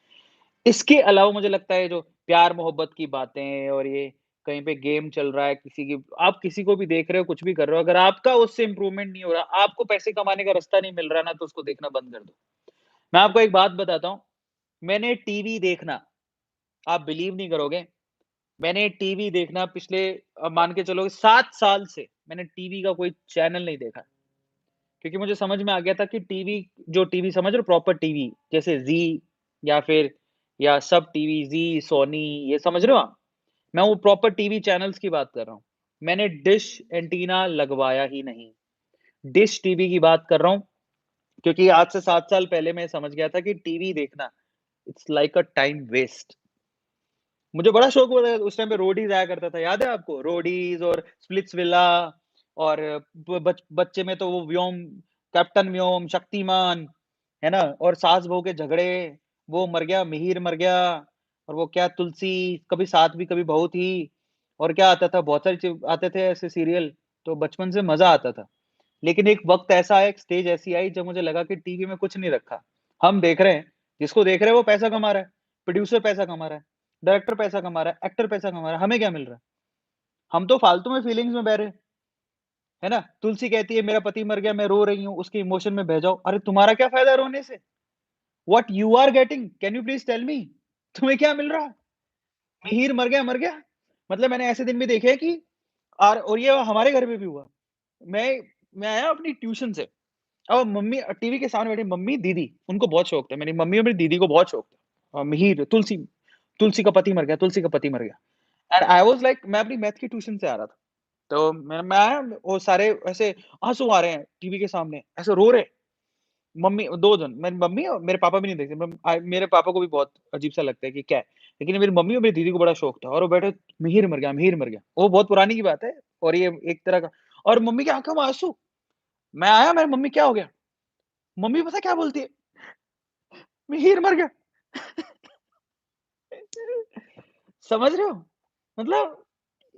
इसके अलावा मुझे लगता है जो प्यार-मोहब्बत की बातें और ये कहीं पे गेम चल रहा है, किसी की आप किसी को भी देख रहे हो, कुछ भी कर रहे हो, अगर आपका उससे इम्प्रूवमेंट नहीं हो रहा, आपको पैसे कमाने का रास्ता नहीं मिल रहा ना, तो उसको देखना बंद कर दो। मैं आपको एक बात बताता हूँ, मैंने टीवी देखना, आप बिलीव नहीं करोगे, मैंने टीवी देखना पिछले मान के चलो 7 साल से मैंने टीवी का कोई चैनल नहीं देखा। क्योंकि मुझे समझ में आ गया था कि टीवी जो टीवी समझ रहे हो प्रॉपर टीवी, जैसे ज़ी या फिर या सब टीवी, ज़ी, सोनी ये समझ रहे हो आप? मैं वो प्रॉपर टीवी चैनल्स की बात कर रहा हूँ। मैंने डिश एंटीना लगवाया ही नहीं। डिश टीवी की बात कर रहा हूँ, क्योंकि आज से 7 साल पहले मैं समझ गया था कि टीवी देखना it's like a time waste. मुझे बड़ा शौक हुआ था उस टाइम पे रोडीज़ आया करता था, याद है आपको? रोडीज़ और स्प्लिट्सविला और ब बच बच्चे में तो वो व्योम, कैप्टन व्योम, शक्तिमान, है ना? और सास-बहू के झगड़े, वो मर गया, मिहिर मर गया और वो क्या तुलसी, कभी साथ भी कभी बहू थी और क्या आता था, बहुत सारी आते थे ऐसे सीरियल, तो बचपन से मज़ा आता था। लेकिन एक वक़्त ऐसा आया, एक स्टेज ऐसी आई जब मुझे लगा कि टीवी में कुछ नहीं रखा। हम देख रहे हैं, जिसको देख रहे हैं वो पैसा कमा रहा है, प्रोड्यूसर पैसा कमा रहा है, डायरेक्टर पैसा कमा रहा है, एक्टर पैसा कमा रहा है, हमें क्या मिल रहा है? हम तो फालतू में फीलिंग्स में बह रहे हैं, है ना? तुलसी कहती है मेरा पति मर गया, मैं रो रही हूँ, उसके इमोशन में बह जाओ। अरे तुम्हारा क्या फ़ायदा रोने से? What you are getting? Can you please tell me? तुम्हें क्या मिल रहा है? मिहिर मर गया, मर गया। मतलब मैंने ऐसे दिन भी देखे हैं कि और ये हमारे घर में भी हुआ। मैं मैं आया अपनी ट्यूशन से और मम्मी टीवी के सामने बैठी मम्मी, दीदी, उनको बहुत शौक था। मेरी मम्मी और मेरी दीदी को बहुत शौक था। मिहिर, तुलसी तुलसी का पति मर गया, तुलसी का पति मर गया। एंड आई वाज़ लाइक मैं अपनी मैथ की ट्यूशन से आ रहा था। तो मैं आया वो सारे ऐसे आँसू आ रहे हैं टीवी के सामने, ऐसे रो रहे हैं। मम्मी 2 जन, मेरी मम्मी और मेरे पापा भी नहीं देखते। मेरे पापा को भी बहुत अजीब-सा लगता है कि क्या है? लेकिन मेरी मम्मी और मेरी दीदी को बड़ा शौक था और वो बैठे मिहिर मर गया, मिहिर मर गया। वो बहुत पुरानी की बात है और ये एक तरह का और मम्मी की आँखों में आँसू। मैं आया, मेरी मम्मी क्या हो गया? मम्मी पता है क्या बोलती है? मिहिर मर गया। समझ रहे हो? मतलब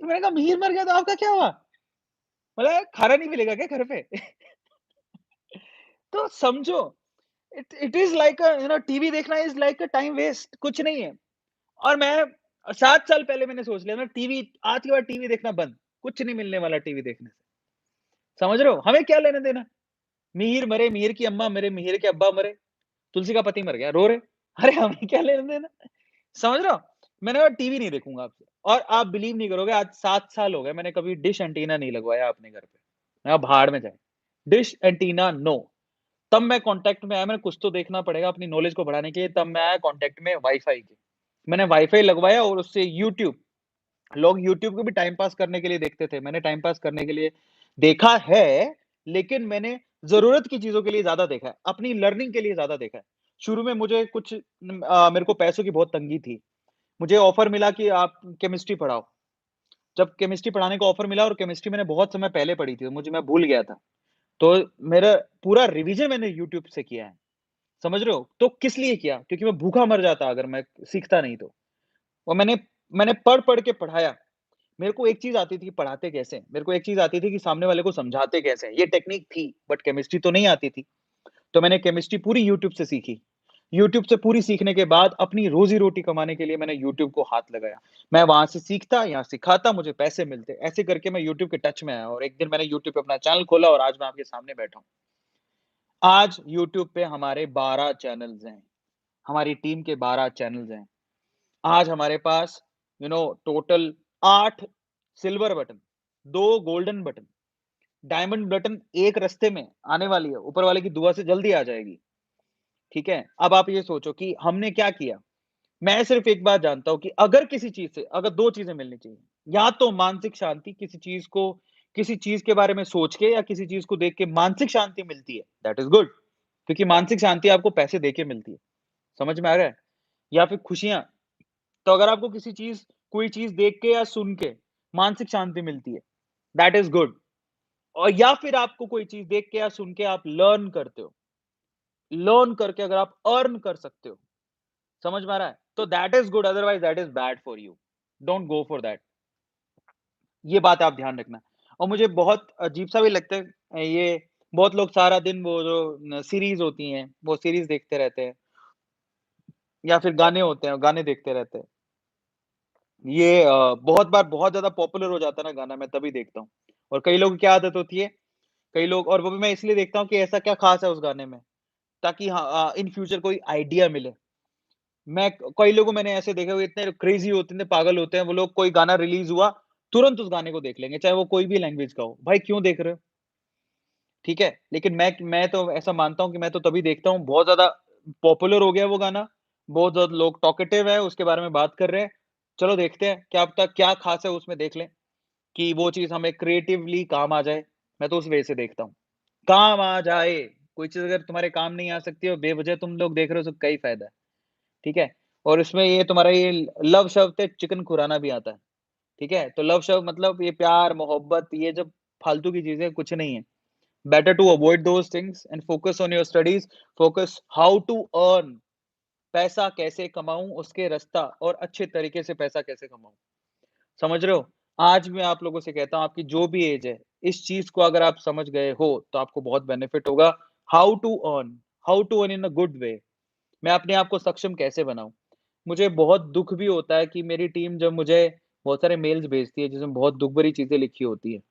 मैंने कहा मिहिर मर गया तो आपका क्या हुआ? मतलब खाना नहीं मिलेगा क्या घर पे? तो समझो it it is like TV देखना is like a time waste, कुछ नहीं है। और मैं 7 साल पहले मैंने सोच लिया ना टीवी आज के बाद टीवी देखना बंद, कुछ नहीं मिलने वाला टीवी देखने से। समझ रहे हो? हमें क्या लेना-देना? मिहिर मरे, मिहिर की अम्मा मरे, मिहिर के अब्बा मरे, तुलसी का पति मर गया, रो रहे। अरे हमें क्या लेना-देना? समझ रहे हो? मैंने कहा टीवी नहीं देखूँगा अब से और आप बिलीव नहीं करोगे आज 7 साल हो गए मैंने कभी डिश एंटीना नहीं लगवाया अपने घर पे। मैं कहा भाड़ में जाए। Dish antenna no. तब मैं कॉन्टैक्ट में आया मैंने कुछ तो देखना पड़ेगा अपनी नॉलेज को बढ़ाने के लिए तब मैं आया कॉन्टैक्ट में वाई-फाई के। मैंने वाई-फाई लगवाया और उससे यूट्यूब लोग यूट्यूब को भी टाइम पास करने के लिए देखते थे। मैंने टाइम पास करने के लिए देखा है, लेकिन मैंने ज़रूरत की चीज़ों के लिए ज़्यादा देखा है, अपनी लर्निंग के लिए ज़्यादा देखा है। शुरू में मुझे कुछ मेरे को पैसों की बहुत तंगी थी। मुझे ऑफ़र मिला कि आप केमिस्ट्री पढ़ाओ। जब केमिस्ट्री पढ़ाने का ऑफ़र मिला और केमिस्ट्री मैंने बहुत समय पहले पढ़ी थी, मुझे मैं भूल गया था। तो मेरा पूरा रिवीज़न मैंने यूट्यूब से किया है, समझ रहे हो? तो किस लिए किया? क्योंकि मैं भूखा मर जाता अगर मैं सीखता नहीं तो। और मैंने मैंने पढ़-पढ़ के पढ़ाया। मेरे को एक चीज़ आती थी पढ़ाते कैसे हैं, मेरे को एक चीज़ आती थी कि सामने वाले को समझाते कैसे हैं, ये टेक्नीक थी, बट केमिस्ट्री तो नहीं आती थी। तो मैंने केमिस्ट्री पूरी यूट्यूब से सीखी। यूट्यूब से पूरी सीखने के बाद अपनी रोज़ी-रोटी कमाने के लिए मैंने यूट्यूब को हाथ लगाया। मैं वहाँ से सीखता, यहाँ सिखाता, मुझे पैसे मिलते। ऐसे करके मैं यूट्यूब के टच में आया और एक दिन मैंने यूट्यूब पे अपना चैनल खोला और आज मैं आपके सामने बैठा हूँ। आज यूट्यूब पे हमारे 12 चैनल्स हैं। हमारी टीम के 12 चैनल्स हैं। आज हमारे पास total 8 silver button, 2 golden button, diamond button 1 रास्ते में आने वाली है, ऊपर वाले की दुआ से जल्दी आ जाएगी, ठीक है? अब आप ये सोचो कि हमने क्या किया? मैं सिर्फ़ एक बात जानता हूँ कि अगर किसी चीज़ से अगर 2 चीज़ें मिलनी चाहिए, या तो मानसिक शांति किसी चीज़ के बारे में सोच के या किसी चीज़ को देख के मानसिक शांति मिलती है, दैट इज़ गुड क्योंकि मानसिक शांति आपको पैसे देके मिलती है, समझ में आ रहा है? या फिर खुशियाँ तो अगर आपको कोई चीज़ देख के या सुन के मानसिक शांति मिलती है, दैट इज़ गुड और या फिर आपको कोई चीज़ देख के या सुन के आप लर्न करते हो। लर्न करके अगर आप अर्न कर सकते हो, समझ में आ रहा है? तो that is good otherwise that is bad for you. Don't go for that. ये बात आप ध्यान रखना। और मुझे बहुत अजीब-सा भी लगता है ये बहुत लोग सारा दिन वो जो न सीरीज़ होती हैं, वो सीरीज़ देखते रहते हैं या फिर गाने होते हैं, गाने देखते रहते हैं। ये बहुत बार बहुत ज़्यादा पॉपुलर हो जाता है ना गाना, मैं तभी देखता हूँ। और कई लोगों की क्या आदत होती है, कई लोग और वो भी मैं इसलिए देखता हूँ कि ऐसा क्या ख़ास है उस गाने में, ताकि इन फ्यूचर कोई आइडिया मिले। कई लोगों मैंने ऐसे देखे हुए इतने क्रेज़ी होते हैं, इतने पागल होते हैं, वो लोग कोई गाना रिलीज़ हुआ, तुरंत उस गाने को देख लेंगे, चाहे वो कोई भी लैंग्वेज का हो। भाई क्यों देख रहे हो? ठीक है? लेकिन मैं तो ऐसा मानता हूँ कि मैं तो तभी देखता हूँ, बहुत ज़्यादा पॉपुलर हो गया वो गाना, बहुत ज़्यादा लोग टॉकेटिव है, उसके बारे में बात कर रहे हैं। चलो देखते हैं, क्या पता क्या ख़ास है उसमें देख लें। कि वो चीज़ हमें क्रिएटिवली काम आ जाए, मैं तो उस वे से देखता हूँ। काम आ जाए, कोई चीज़ अगर तुम्हारे काम नहीं आ सकती और बेवजह तुम लोग देख रहे हो तो क्या ही फ़ायदा है, ठीक है? और इसमें ये तुम्हारा ये लव शब्द है चिकन खुराना भी आता है, ठीक है? तो लव शब्द मतलब ये प्यार, मोहब्बत ये जब फालतू की चीज़ें कुछ नहीं है। Better to avoid those things and focus on your studies, focus how to earn पैसा कैसे कमाऊँ उसके रास्ता और अच्छे तरीके से पैसा कैसे कमाऊँ। समझ रहे हो? आज मैं आप लोगों से कहता हूँ आपकी जो भी एज है, इस चीज़ को अगर आप समझ गए हो, तो आपको बहुत बेनिफिट होगा। How to earn in a good way. मैं अपने आप को सक्षम कैसे बनाऊँ? मुझे बहुत दुःख भी होता है कि मेरी टीम जब मुझे बहुत सारे मेल्स भेजती है, जिसमें बहुत दुःख भरी चीज़ें लिखी होती हैं,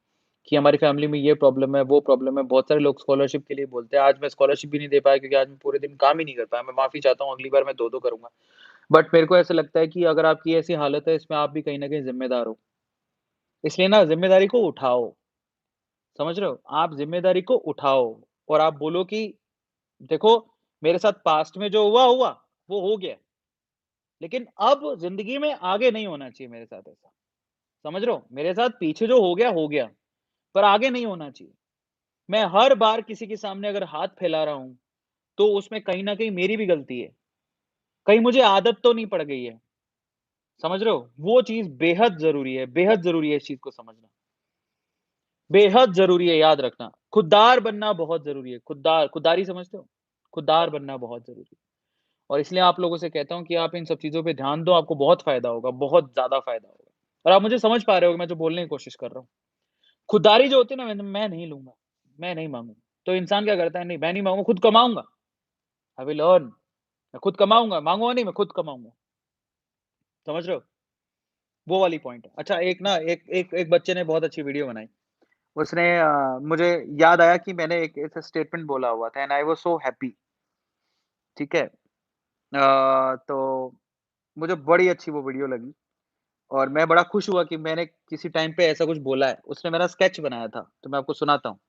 कि हमारी फैमिली में ये प्रॉब्लम है, वो प्रॉब्लम है। बहुत सारे लोग स्कॉलरशिप के लिए बोलते हैं। आज मैं स्कॉलरशिप भी नहीं दे पाया क्योंकि आज मैं पूरे दिन काम ही नहीं कर पाया। मैं माफ़ी चाहता हूँ, अगली बार मैं 2-2 करूँगा। बट मेरे को ऐसा लगता है कि अगर आपकी ऐसी हालत है, इसमें आप भी कहीं न कहीं ज़िम्मेदार हो। इसलिए ना ज़िम्मेदारी को उठाओ, समझ रहे हो? आप ज़िम्मेदारी को उठाओ और आप बोलो कि देखो मेरे साथ पास्ट में जो हुआ, हुआ, वो हो गया। लेकिन अब ज़िंदगी में आगे नहीं होना चाहिए मेरे साथ ऐसा, समझ रहे हो? मेरे साथ पीछे जो हो गया, पर आगे नहीं होना चाहिए। मैं हर बार किसी के सामने अगर हाथ फैला रहा हूँ, तो उसमें कहीं न कहीं मेरी भी गलती है। कहीं मुझे आदत तो नहीं पड़ गई है, समझ रहे हो? वो चीज़ बेहद ज़रूरी है इस चीज़ को समझना। बेहद ज़रूरी है, याद रखना। खुददार बनना बहुत ज़रूरी है, खुददारी समझते हो? खुददार बनना बहुत ज़रूरी है और इसलिए आप लोगों से कहता हूँ कि आप इन सब चीज़ों पे ध्यान दो, आपको बहुत फ़ायदा होगा, बहुत ज़्यादा फ़ायदा होगा और आप मुझे समझ पा रहे हो मैं जो बोलने की कोशिश कर रहा हूँ। खुददारी जो होती है ना मैं नहीं लूँगा, मैं नहीं माँगूँगा। तो इंसान क्या करता है, नहीं मैं नहीं माँगूँगा, खुद कमाऊँगा, आई विल अर्न मैं खुद कमाऊँगा, माँगूँगा नहीं, मैं खुद कमाऊँगा। समझ रहे हो? वो वाली पॉइंट है। अच्छा एक ना एक एक एक बच्चे ने बहुत अच्छी वीडियो बनाई। उसने मुझे याद आया कि मैंने एक ऐसा स्टेटमेंट बोला हुआ था and I was so happy ठीक है? तो मुझे बड़ी अच्छी वो वीडियो लगी और मैं बड़ा खुश हुआ कि मैंने किसी टाइम पे ऐसा कुछ बोला है। उसने मेरा स्केच बनाया था, तो मैं आपको सुनाता हूँ।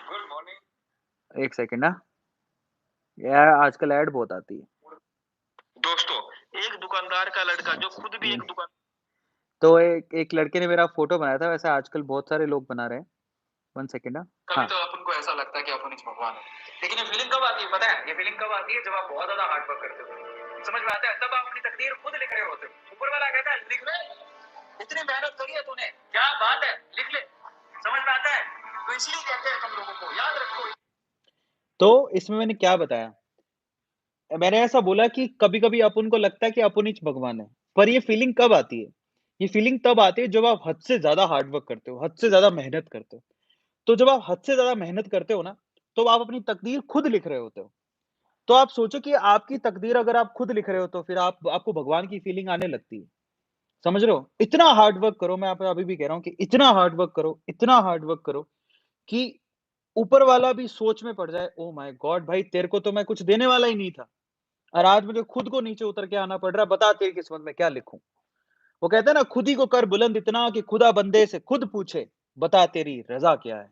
Good morning. 1 सेकंड ना, यार आजकल ऐड बहुत आती है। दोस्तों, एक दुकानदार का लड़का जो खुद भी एक दुकान तो एक एक लड़के ने मेरा फ़ोटो बनाया था, वैसे आजकल बहुत सारे लोग बना रहे हैं। 1 सेकंड ना। कभी हाँ। तो अपन को ऐसा लगता है कि अपन ही भगवान है। लेकिन ये फीलिंग कब आती है पता है? ये फीलिंग कब आती है जब आप बहुत ज़्यादा हार्ड वर्क करते हो। समझ में आता है? तब आप अपनी तकदीर खुद लिख रहे होते हो। ऊपर वाला कहता है लिख ले, इतनी मेहनत करी है तूने, क्या बात है, लिख ले। समझ में आता है? तो इसलिए कहते हैं हम लोगों को याद रखो। तो इसमें मैंने क्या बताया? मैंने ऐसा बोला कि कभी-कभी अपन को लगता है कि अपन ही भगवान है। पर ये फीलिंग कब आती है? ये फीलिंग तब आती है जब आप हद से ज़्यादा हार्ड वर्क करते हो, हद से ज़्यादा मेहनत करते हो। तो जब आप हद से ज़्यादा मेहनत करते हो ना, तो आप अपनी तकदीर खुद लिख रहे होते हो। तो आप सोचो कि आपकी तकदीर अगर आप खुद लिख रहे हो तो फिर आप आपको भगवान की फीलिंग आने लगती है। समझ रहे हो? इतना हार्ड वर्क करो, मैं आपको अभी भी कह रहा हूँ कि इतना हार्ड वर्क करो, इतना हार्ड वर्क करो कि ऊपर वाला भी सोच में पड़ जाए, ओह माय गॉड! भाई तेरे को तो मैं कुछ देने वाला ही नहीं था और आज मुझे खुद को नीचे उतर के आना पड़ रहा है, बता तेरी किस्मत में क्या लिखूँ? वो कहते हैं ना, खुद ही को कर बुलंद इतना कि खुदा बंदे से खुद पूछे, बता तेरी रज़ा क्या है?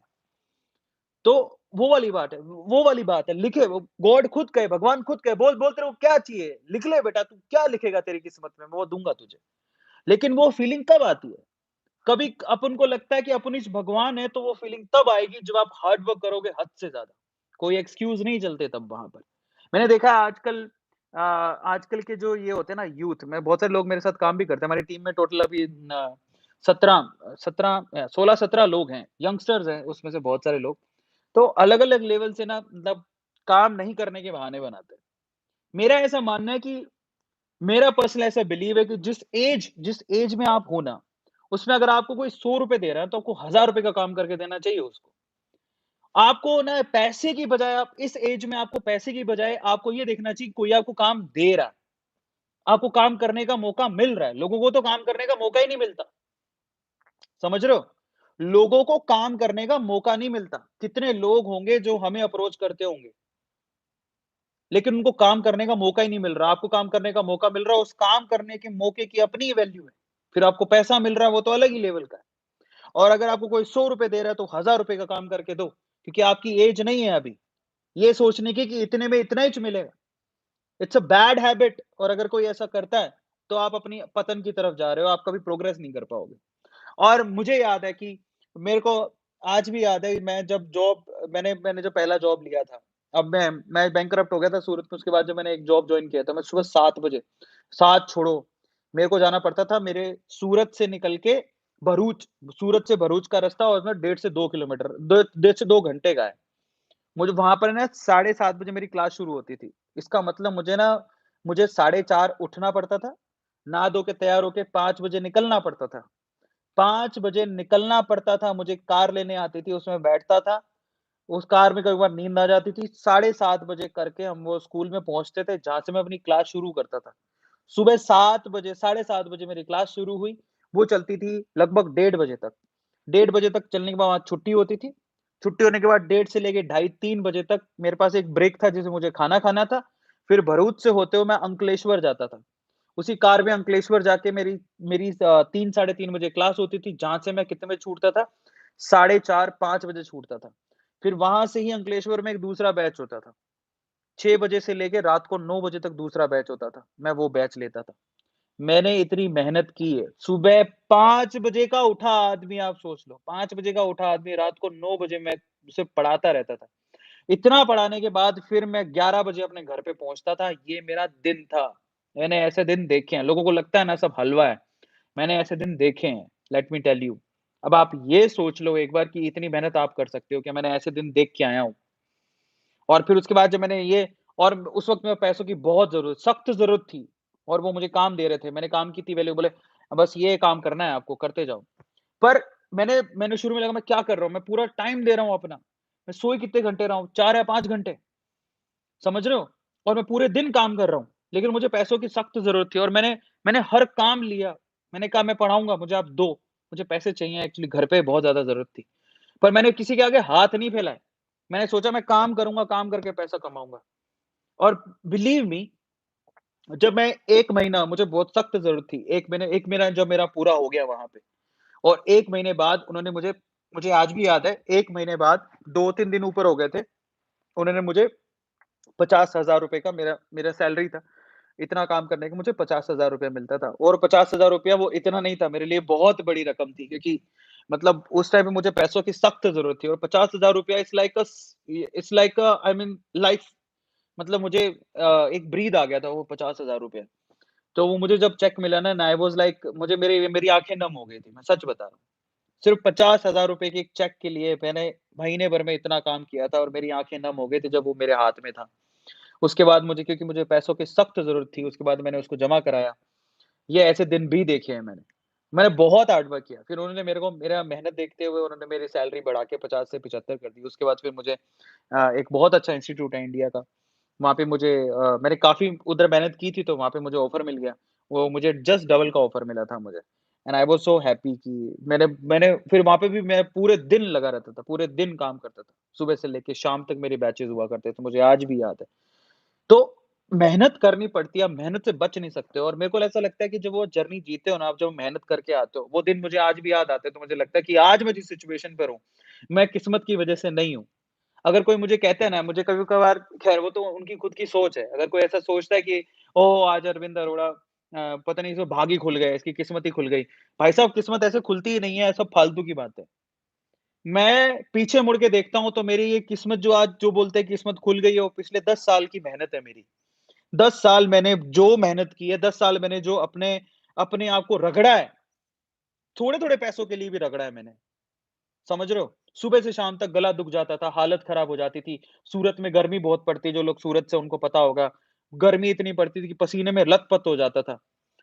तो वो वाली बात है, वो वाली बात है, लिखे वो गॉड खुद कहे, भगवान खुद कहे, बोल बोल तेरे को क्या चाहिए? लिख ले बेटा, तू क्या लिखेगा तेरी किस्मत में, मैं वो दूँगा तुझे। लेकिन वो फीलिंग कब आती है? कभी अपन को लगता है कि अपन इस भगवान है, तो वो फीलिंग तब आएगी जब आप हार्ड वर्क करोगे हद से ज़्यादा। कोई एक्सक्यूज़ नहीं चलते तब वहाँ पर। मैंने देखा है आजकल आजकल के जो ये होते हैं ना यूथ में बहुत सारे लोग मेरे साथ काम भी करते हैं। हमारी टीम में टोटल अभी 16-17 लोग हैं, यंगस्टर्स हैं उसमें से बहुत सारे लोग। तो अलग-अलग लेवल से ना मतलब काम नहीं करने के बहाने बनाते हैं। मेरा ऐसा मानना है कि मेरा पर्सनल ऐसा बिलीव है कि जिस एज में आप हो ना, उसमें अगर आपको कोई ₹100 दे रहा है, तो आपको ₹1000 का काम करके देना चाहिए उसको। आपको ना पैसे की बजाय आप इस एज में आपको पैसे की बजाय आपको ये देखना चाहिए कोई आपको काम दे रहा है। आपको काम करने का मौका मिल रहा है। लोगों को तो काम करने का मौका ही नहीं मिलता। समझ रहे हो? लोगों को काम करने का मौका नहीं मिलता। कितने लोग होंगे जो हमें अप्रोच करते होंगे। लेकिन उनको काम करने का मौका ही नहीं मिल रहा। आपको काम करने का मौका मिल रहा है, उस काम करने के मौके की अपनी ही वैल्यू है। फिर आपको पैसा मिल रहा है, वो तो अलग ही लेवल का है। और अगर आपको कोई ₹100 दे रहा है, तो ₹1000 का काम करके दो, क्योंकि आपकी एज नहीं है अभी, ये सोचने की कि इतने में इतना ही मिलेगा। इट्स अ बैड हैबिट और अगर कोई ऐसा करता है, तो आप अपनी पतन की तरफ जा रहे हो, आप कभी प्रोग्रेस नहीं कर पाओगे। और मुझे याद है कि मेरे को आज भी याद है मैं जब जॉब मैंने मैंने जो पहला जॉब लिया था, अब मैं बैंकरप्ट हो गया था सूरत में, उसके बाद जब मैंने एक जॉब जॉइन किया था, मैं सुबह 7 बजे 7 छोड़ो, मेरे को जाना पड़ता था मेरे सूरत से निकल के भरूच, सूरत से भरूच का रास्ता और मैं 1.5 से 2 किलोमीटर 1.5 से 2 घंटे का है। मुझे वहाँ पर ना 7:30 बजे मेरी क्लास शुरू होती थी। इसका मतलब मुझे 4:30 उठना पड़ता था, नहा धो के तैयार होके 5 बजे निकलना पड़ता था। 5 बजे निकलना पड़ता था, मुझे कार लेने आती थी, उसमें बैठता था, उस कार में कई बार नींद आ जाती थी, 7:30 बजे करके हम वो स्कूल में पहुँचते थे, जहाँ से मैं अपनी क्लास शुरू करता था। सुबह 7 बजे, 7:30 बजे मेरी क्लास शुरू हुई, वो चलती थी लगभग 1:30 बजे तक। 1:30 बजे तक चलने के बाद वहाँ छुट्टी होती थी। छुट्टी होने के बाद 1:30 से लेके ढाई 3 बजे तक मेरे पास एक ब्रेक था, जिसमें मुझे खाना खाना था। फिर भरूच से होते हुए मैं अंकलेश्वर जाता था। उसी कार में अंकलेश्वर जाके मेरी मेरी 3 साढ़े 3 बजे क्लास होती थी, जहाँ से मैं कितने बजे छूटता था, साढ़े 4-5 बजे छूटता था। फिर वहाँ से ही अंकलेश्वर में एक दूसरा बैच होता था। 6 बजे से लेके रात को 9 बजे तक दूसरा बैच होता था, मैं वो बैच लेता था। मैंने इतनी मेहनत की है, सुबह 5 बजे का उठा आदमी आप सोच लो, 5 बजे का उठा आदमी रात को 9 बजे मैं उसे पढ़ाता रहता था। इतना पढ़ाने के बाद फिर मैं 11 बजे अपने घर पे पहुँचता था, ये मेरा दिन था। मैंने ऐसे दिन देखे हैं, लोगों को लगता है ना सब हलवा है, मैंने ऐसे दिन देखे हैं, लेट मी टेल यू। अब आप ये सोच लो एक बार कि इतनी मेहनत आप कर सकते हो क्या मैंने ऐसे दिन देख के आया हूँ। और फिर उसके बाद जब मैंने ये और उस वक़्त में पैसों की बहुत ज़रूरत सख्त ज़रूरत थी और वो मुझे काम दे रहे थे। मैंने काम की थी वैल्यू बोले, "बस ये काम करना है आपको, करते जाओ।" पर मैंने शुरू में लगा मैं क्या कर रहा हूँ? मैं पूरा टाइम दे रहा हूँ अपना। मैं सोए कितने घंटे रहा हूँ? 4 या 5 घंटे, समझ रहे हो? और मैं पूरे दिन काम कर रहा हूँ। लेकिन मुझे पैसों की सख्त ज़रूरत थी और मैंने मैंने हर काम लिया। मैंने कहा मैं पढ़ाऊँगा, मुझे आप दो। मुझे पैसे चाहिए एक्चुअली घर पे बहुत ज़्यादा ज़रूरत थी। पर मैंने किसी के आगे हाथ नहीं फैलाए। मैंने सोचा मैं काम करूँगा, काम करके पैसा कमाऊँगा। और बिलीव मी, जब मैं 1 महीना मुझे बहुत सख्त ज़रूरत थी। 1 महीना जब मेरा पूरा हो गया वहाँ पे और 1 महीने बाद उन्होंने मुझे मुझे आज भी याद है, 1 महीने बाद 2-3 दिन ऊपर हो गए थे, उन्होंने मुझे ₹50,000 का मेरा मेरा सैलरी था। इतना काम करने का मुझे ₹50,000 मिलता था और ₹50,000 वो इतना नहीं था, मेरे लिए बहुत बड़ी रकम थी क्योंकि मतलब उस टाइम पे मुझे पैसों की सख्त ज़रूरत थी और ₹50,000 it's like a I mean life, मतलब मुझे एक ब्रीथ आ गया था वो ₹50,000। तो वो मुझे जब चेक मिला ना, एंड आई वाज़ लाइक, मुझे मेरी मेरी आँखें नम हो गई थी, मैं सच बता रहा हूँ। सिर्फ़ ₹50,000 के एक चेक के लिए मैंने महीने भर में इतना काम किया था और मेरी आँखें नम हो गई थी जब वो मेरे हाथ में था। उसके बाद मुझे, क्योंकि मुझे पैसों की सख्त ज़रूरत थी, उसके बाद मैंने उसको जमा कराया। ये ऐसे दिन भी देखे हैं मैंने। मैंने बहुत हार्ड वर्क किया, फिर उन्होंने मेरे को मेरा मेहनत देखते हुए उन्होंने मेरी सैलरी बढ़ा के 50 से 75 कर दी। उसके बाद फिर मुझे एक बहुत अच्छा इंस्टीट्यूट है इंडिया का, वहाँ पे मुझे मैंने काफ़ी उधर मेहनत की थी तो वहाँ पे मुझे ऑफ़र मिल गया। वो मुझे जस्ट डबल का ऑफ़र मिला था मुझे, and I was so happy कि मैंने मैंने फिर वहाँ पे भी मैं पूरे दिन लगा रहता था, पूरे दिन काम करता था। सुबह से लेके शाम तक मेरे बैचेज़ हुआ करते थे, मुझे आज भी याद है। तो मेहनत करनी पड़ती है, आप मेहनत से बच नहीं सकते हो और मेरे को ऐसा लगता है कि जब वो जर्नी जीते हो ना आप, जब मेहनत करके आते हो, वो दिन मुझे आज भी याद आते हैं, तो मुझे लगता है कि आज मैं जिस सिचुएशन पर हूँ, मैं किस्मत की वजह से नहीं हूँ। अगर कोई मुझे कहता है ना, मुझे कभी-कभार, ख़ैर वो तो उनकी खुद की सोच है। अगर कोई ऐसा सोचता है कि ओह! आज अरविंद अरोड़ा पता नहीं इसको भाग ही खुल गए, इसकी किस्मत ही खुल गई। भाई साहब, किस्मत ऐसे खुलती ही नहीं है, सब फालतू की बात है। मैं पीछे मुड़ के देखता हूँ तो मेरी ये किस्मत, जो आज जो बोलते हैं किस्मत खुल गई है, वो पिछले 10 साल की मेहनत है मेरी। 10 साल मैंने जो मेहनत की है, 10 साल मैंने जो अपने अपने आप को रगड़ा है, थोड़े-थोड़े पैसों के लिए भी रगड़ा है मैंने। समझ रहे हो? सुबह से शाम तक गला दुख जाता था, हालत खराब हो जाती थी। सूरत में गर्मी बहुत पड़ती है, जो लोग सूरत से उनको पता होगा। गर्मी इतनी पड़ती थी कि पसीने में लत-पत हो जाता था।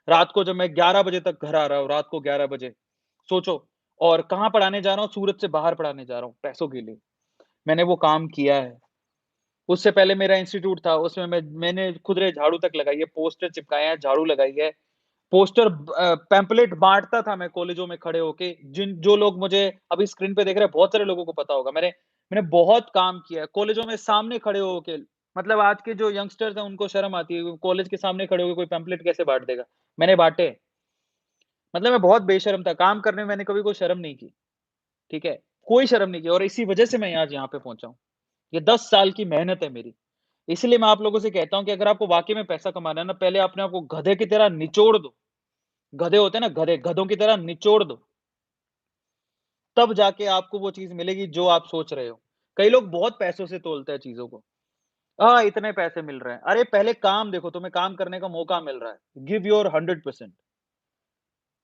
रात को जब मैं 11 बजे तक घर आ रहा हूँ, रात को 11 बजे, सोचो, और कहाँ पढ़ाने जा रहा हूँ? सूरत से बाहर पढ़ाने जा रहा हूँ, पैसों के लिए। मैंने वो काम किया है। उससे पहले मेरा इंस्टीट्यूट था, उसमें मैंने खुद रे झाड़ू तक लगाई है, पोस्टर चिपकाए हैं, झाड़ू लगाई है। पैम्पलेट बाँटता था मैं कॉलेजों में खड़े होके, जिन जो लोग मुझे अभी स्क्रीन पे देख रहे हैं, बहुत सारे लोगों को पता होगा। मैंने बहुत काम किया है, कॉलेजों में सामने खड़े होके, मतलब आज के जो यंगस्टर्स हैं, उनको शर्म आती है, कॉलेज के सामने खड़े होके कोई पैम्पलेट कैसे बाँट देगा? मैंने बाँटे। मतलब मैं बहुत बेशर्म था, काम करने में मैंने कभी कोई शर्म नहीं की, ठीक है? कोई शर्म नहीं की और इसी वजह से मैं आज यहाँ पे पहुँचा हूँ। ये 10 साल की मेहनत है मेरी। इसलिए मैं आप लोगों से कहता हूँ कि अगर आपको वाक़ई में पैसा कमाना है ना, पहले अपने आप को गधे की तरह निचोड़ दो। गधे होते हैं ना गधे, गधों की तरह निचोड़ दो, तब जाके आपको वो चीज़ मिलेगी जो आप सोच रहे हो। कई लोग बहुत पैसों से तोलते हैं चीज़ों को। इतने पैसे मिल रहे हैं। अरे पहले काम देखो, तुम्हें काम करने का मौका मिल रहा है। गिव योर 100%,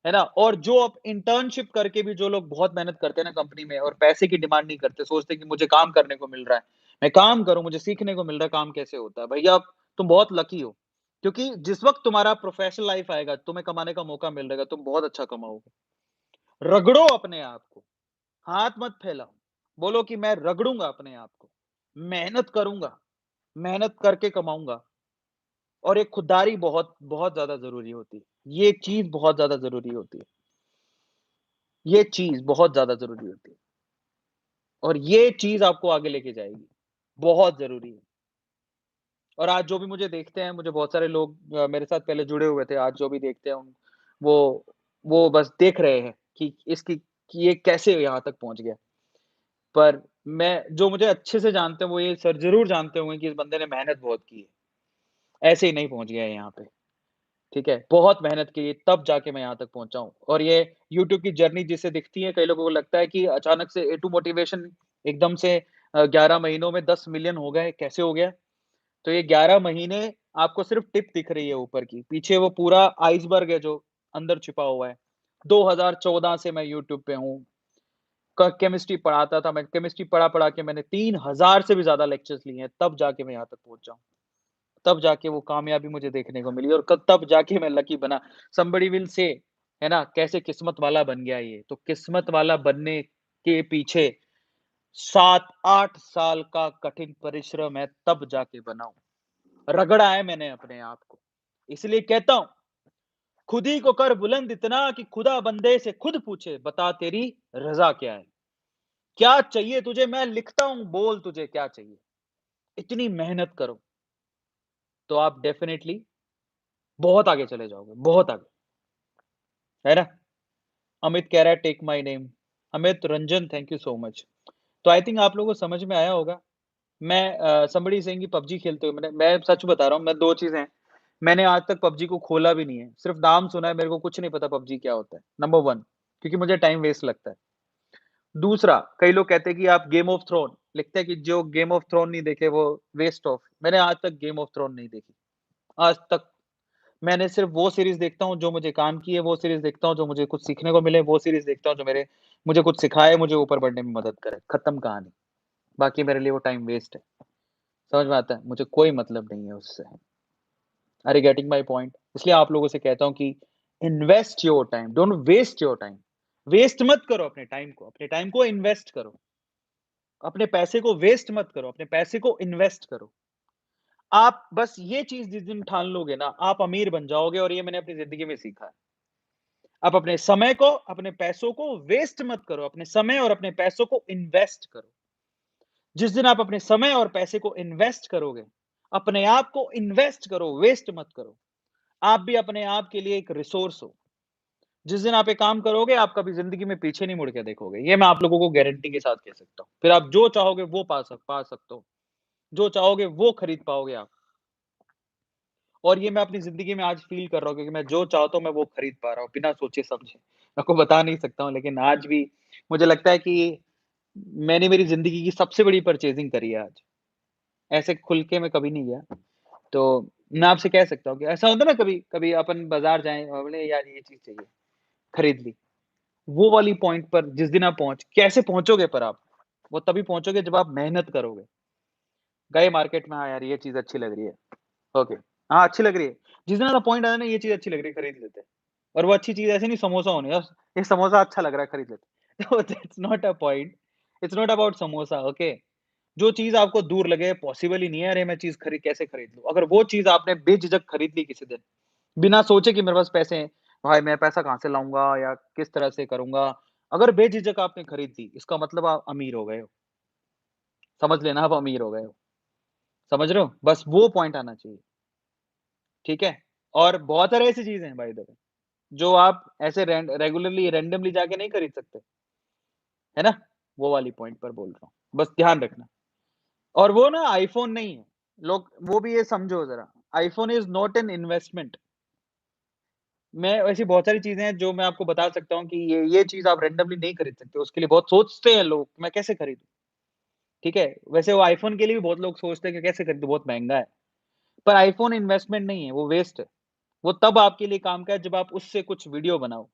है ना? और जो अब इंटर्नशिप करके भी जो लोग बहुत मेहनत करते हैं ना कंपनी में और पैसे की डिमांड नहीं करते, सोचते हैं कि मुझे काम करने को मिल रहा है। मैं काम करूँ, मुझे सीखने को मिल रहा है काम कैसे होता है। भैया तुम बहुत लकी हो। क्योंकि जिस वक़्त तुम्हारा प्रोफ़ेशनल लाइफ़ आएगा, तुम्हें कमाने का मौका मिल रहेगा, तुम बहुत अच्छा कमाओगे। रगड़ो अपने आप को, हाथ मत फैलाओ। बोलो कि मैं रगड़ूँगा अपने आप को, मेहनत करूँगा, मेहनत करके कमाऊँगा और एक खुददारी बहुत, बहुत ज़्यादा ज़रूरी होती है। ये चीज़ बहुत ज़्यादा ज़रूरी होती है। ये चीज़ बहुत ज़्यादा ज़रूरी होती है और ये चीज़ आपको आगे लेके जाएगी। बहुत ज़रूरी है। और आज जो भी मुझे देखते हैं, मुझे बहुत सारे लोग मेरे साथ पहले जुड़े हुए थे, आज जो भी देखते हैं वो वो बस देख रहे हैं कि इसकी कि ये कैसे यहाँ तक पहुँच गया। पर मैं जो मुझे अच्छे से जानते हैं, वो ये सर ज़रूर जानते होंगे कि इस बंदे ने मेहनत बहुत की है। ऐसे ही नहीं पहुँच गया है यहाँ पे, ठीक है? बहुत मेहनत की है, तब जाके मैं यहाँ तक पहुँचा हूँ। और ये यूट्यूब की जर्नी जिसे दिखती है, कई लोगों को लगता है कि अचानक से ए टू मोटिवेशन एकदम से 11 महीनों में 10 मिलियन हो गए, कैसे हो गया? तो ये 11 महीने आपको सिर्फ़ टिप दिख रही है ऊपर की, पीछे वो पूरा आइसबर्ग है जो अंदर छिपा हुआ है। 2014 से मैं यूट्यूब पे हूँ। क केमिस्ट्री पढ़ाता था मैं, केमिस्ट्री पढ़ा-पढ़ा के मैंने 3000 से भी ज़्यादा लेक्चर्स लिए हैं, तब जाके मैं यहाँ तक पहुँचा हूँ। तब जाके वो कामयाबी मुझे देखने को मिली और क तब जाके मैं लकी बना। समबडी विल से, है ना, कैसे किस्मत वाला बन गया ये। तो किस्मत वाला बनने के पीछे 7-8 साल का कठिन परिश्रम है, तब जाके बना हूँ। रगड़ा है मैंने अपने आप को। इसलिए कहता हूँ, खुद ही को कर बुलंद इतना कि खुदा बंदे से खुद पूछे, बता तेरी रज़ा क्या है? क्या चाहिए तुझे? मैं लिखता हूँ, बोल तुझे क्या चाहिए? इतनी मेहनत करो, तो आप डेफ़िनेटली बहुत आगे चले जाओगे, बहुत आगे, है ना? अमित कह रहा है take my name. Amit Ranjan thank you so much. तो आई थिंक आप लोगों को समझ में आया होगा। मैं समबडी इज़ सेइंग कि पबजी खेलते हुए मैं सच बता रहा हूँ, मैं 2 चीज़ें हैं, मैंने आज तक पबजी को खोला भी नहीं है, सिर्फ़ नाम सुना है, मेरे को कुछ नहीं पता पबजी क्या होता है, नंबर 1 क्योंकि मुझे टाइम वेस्ट लगता है। दूसरा, कई लोग कहते हैं कि आप गेम ऑफ थ्रोन लिखते हैं कि जो गेम ऑफ थ्रोन नहीं देखे वो वेस्ट ऑफ मैंने आज तक गेम ऑफ थ्रोन नहीं देखी, आज तक। मैंने सिर्फ़ वो सीरीज़ देखता हूँ जो मुझे काम की है, वो सीरीज़ देखता हूँ जो मुझे कुछ सीखने को मिले, वो सीरीज़ देखता हूँ जो मुझे कुछ सिखाए, मुझे ऊपर बढ़ने में मदद करे, खत्म कहानी। बाकी मेरे लिए वो टाइम वेस्ट है। समझ में आता है? मुझे कोई मतलब नहीं है उससे। Are you getting my point? इसलिए आप लोगों से कहता हूँ कि invest your time, don't waste your time. Waste मत करो अपने टाइम को इन्वेस्ट करो। अपने पैसे को वेस्ट मत करो, अपने पैसे को इन्वेस्ट करो। आप बस ये चीज़ जिस दिन ठान लोगे ना, आप अमीर बन जाओगे और ये मैंने अपनी ज़िंदगी में सीखा है। आप अपने समय को, अपने पैसों को वेस्ट मत करो, अपने समय और अपने पैसों को इन्वेस्ट करो। जिस दिन आप अपने समय और पैसे को इन्वेस्ट करोगे, अपने आप को इन्वेस्ट करो, वेस्ट मत करो। आप भी अपने आप के लिए एक रिसोर्स हो। जिस दिन आप ये काम करोगे, आप कभी ज़िंदगी में पीछे नहीं मुड़ के देखोगे। ये मैं आप लोगों को गारंटी के साथ कह सकता हूँ। फिर आप जो चाहोगे वो पा सकते हो। जो चाहोगे वो खरीद पाओगे आप। और ये मैं अपनी ज़िंदगी में आज फ़ील कर रहा हूँ क्योंकि मैं जो चाहता हूँ मैं वो खरीद पा रहा हूँ, बिना सोचे-समझे। मैं आपको बता नहीं सकता हूँ लेकिन आज भी मुझे लगता है कि मैंने मेरी ज़िंदगी की सबसे बड़ी परचेज़िंग करी है आज। ऐसे खुल के मैं कभी नहीं गया। तो मैं आपसे कह सकता हूँ कि ऐसा होता है ना कभी कभी अपन बाज़ार जाएँ और बोले यार ये चीज़ चाहिए, खरीद ली। वो वाली पॉइंट पर जिस दिन आप कैसे पहुँचोगे पर आप? वो तभी पहुँचोगे जब आप मेहनत करोगे। गए मार्केट में हाँ यार ये चीज़ अच्छी लग रही है। ओके। हाँ, अच्छी लग रही है। जिस दिन ऐसा पॉइंट आया ना ये चीज़ अच्छी लग रही है, खरीद लेते हैं। और वो अच्छी चीज़ ऐसे नहीं समोसा होने बस ये समोसा अच्छा लग रहा है खरीद लेते हैं। तो that's not a point. It's not about samosa okay. जो चीज़ आपको दूर लगे पॉसिबल ही नहीं है, अरे मैं चीज़ कैसे खरीद लूँ? अगर वो चीज़ आपने बेझिझक खरीद ली किसी दिन, बिना सोचे कि मेरे पास पैसे हैं, भाई मैं पैसा कहाँ से लाऊँगा या किस तरह से करूँगा? अगर बेझिझक आपने खरीद ली, इसका मतलब आप अमीर हो गए हो। समझ लेना आप अमीर हो गए हो। समझ रहे हो? बस वो पॉइंट आना चाहिए, ठीक है? और बहुत सारी ऐसी चीज़ें हैं बाय द वे, जो आप ऐसे रेगुलरली रैंडमली जाके नहीं खरीद सकते, है ना? वो वाली पॉइंट पर बोल रहा हूँ, बस ध्यान रखना। और वो ना आईफ़ोन नहीं है, लोग वो भी ये समझो ज़रा, iPhone is not an investment. मैं ऐसी बहुत सारी चीज़ें हैं जो मैं आपको बता सकता हूँ कि ये चीज़ आप रैंडमली नहीं खरीद सकते, उसके लिए बहुत सोचते हैं लोग, मैं कैसे खरीदूँ? ठीक है? वैसे वो आईफ़ोन के लिए भी बहुत लोग सोचते हैं कि कैसे खरीदूँ, बहुत महँगा है। पर आईफ़ोन इन्वेस्टमेंट नहीं है, वो वेस्ट है। वो तब आपके लिए काम का है जब आप उससे कुछ वीडियो बनाओ,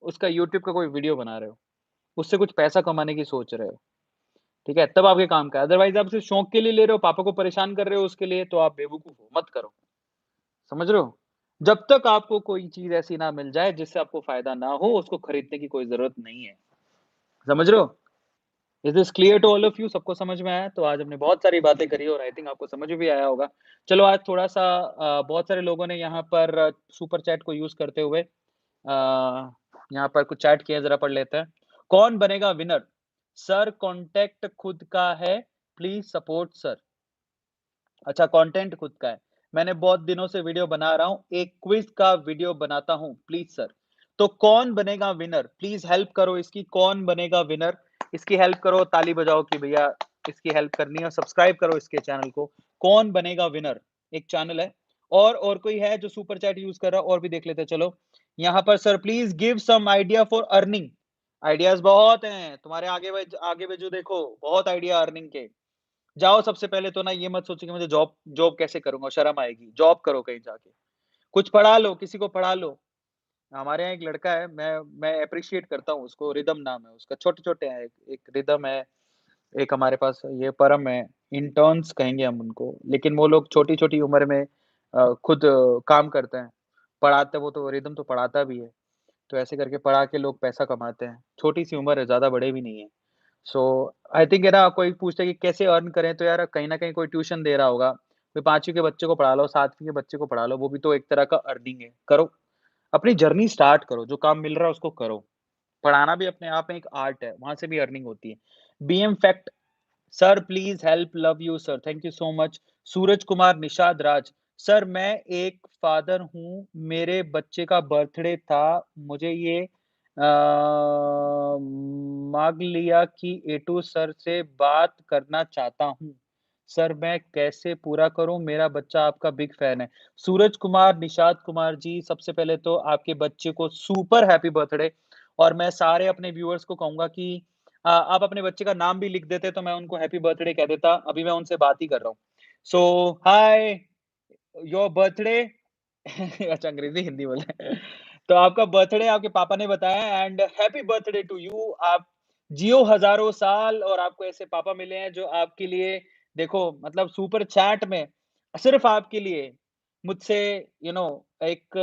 उसका यूट्यूब का कोई वीडियो बना रहे हो, उससे कुछ पैसा कमाने की सोच रहे हो, ठीक है? तब आपके काम का है, अदरवाइज़ आप सिर्फ़ शौक के लिए ले रहे हो, पापा को परेशान कर रहे हो उसके लिए, तो आप बेवकूफ़ हो, मत करो। समझ रहे हो? जब तक आपको कोई चीज़ ऐसी ना मिल जाए जिससे आपको फ़ायदा ना हो, उसको खरीदने की कोई ज़रूरत नहीं है। समझ रहे हो? Is this clear to all of you? सबको समझ में आया? तो आज हमने बहुत सारी बातें करी और आई थिंक आपको समझ में भी आया होगा। चलो आज थोड़ा-सा बहुत सारे लोगों ने यहाँ पर सुपर चैट को यूज़ करते हुए यहाँ पर कुछ चैट किया ज़रा पढ़ लेते हैं। कौन बनेगा विनर? सर कॉन्टेंट खुद का है, प्लीज़ सपोर्ट सर। अच्छा कंटेंट खुद का है। मैंने बहुत दिनों से वीडियो बना रहा हूँ, एक क्विज़ का वीडियो बनाता हूँ, प्लीज़ सर। तो कौन बनेगा विनर? प्लीज़ हेल्प करो इसकी, कौन बनेगा विनर? इसकी हेल्प करो, ताली बजाओ कि भैया इसकी हेल्प करनी है और सब्सक्राइब करो इसके चैनल को। कौन बनेगा विनर? एक चैनल है और कोई है जो सुपर चैट यूज़ कर रहा है और भी देख लेते हैं चलो। यहाँ पर sir please give some idea for earning. Ideas बहुत हैं, तुम्हारे आगे में जो देखो, बहुत आइडिया अर्निंग के। जाओ सबसे पहले तो ना ये मत सोचो कि मुझे जॉब जॉब कैसे करूँगा, शर्म आएगी। जॉब करो कहीं जाके। कुछ पढ़ा लो, किसी को पढ़ा लो। हमारे यहाँ एक लड़का है, मैं एप्रिशिएट करता हूँ उसको, रिदम नाम है उसका। छोटे-छोटे हैं, एक एक रिदम है, एक हमारे पास ये परम है, इंटर्न्स कहेंगे हम उनको। लेकिन वो लोग छोटी-छोटी उम्र में खुद काम करते हैं। पढ़ाते वो तो रिदम तो पढ़ाता भी है। तो ऐसे करके पढ़ा के लोग पैसा कमाते हैं। छोटी-सी उम्र है, ज़्यादा बड़े भी नहीं है। सो आई थिंक है ना कोई पूछता है कि कैसे अर्न करें तो यार कहीं न कहीं कोई ट्यूशन दे रहा होगा। कोई 5वीं के बच्चे को पढ़ा लो, 7वीं के बच्चे को पढ़ा लो, वो भी तो एक तरह का अर्निंग है। करो, अपनी जर्नी स्टार्ट करो, जो काम मिल रहा है उसको करो। पढ़ाना भी अपने आप में एक आर्ट है, वहाँ से भी अर्निंग होती है। BM fact sir please help love you sir, thank you so much. Suraj Kumar Nishad Raj, sir मैं एक फ़ादर हूँ, मेरे बच्चे का बर्थडे था, मुझे ये माँग लिया कि एटू सर से बात करना चाहता हूँ। सर मैं कैसे पूरा करूँ? मेरा बच्चा आपका बिग फ़ैन है। सूरज कुमार, निषाद कुमार जी, सबसे पहले तो आपके बच्चे को सुपर हैप्पी बर्थडे और मैं सारे अपने व्यूअर्स को कहूँगा कि आप अपने बच्चे का नाम भी लिख देते तो मैं उनको हैप्पी बर्थडे कह देता, अभी मैं उनसे बात ही कर रहा हूँ। सो हाय योर बर्थडे अच्छा अंग्रेज़ी, हिंदी बोले। तो आपका बर्थडे आपके पापा ने बताया and happy birthday to you. आप जियो हज़ारों साल और आपको ऐसे पापा मिले हैं जो आपके लिए देखो मतलब सुपर चैट में सिर्फ़ आपके लिए मुझसे यू नो एक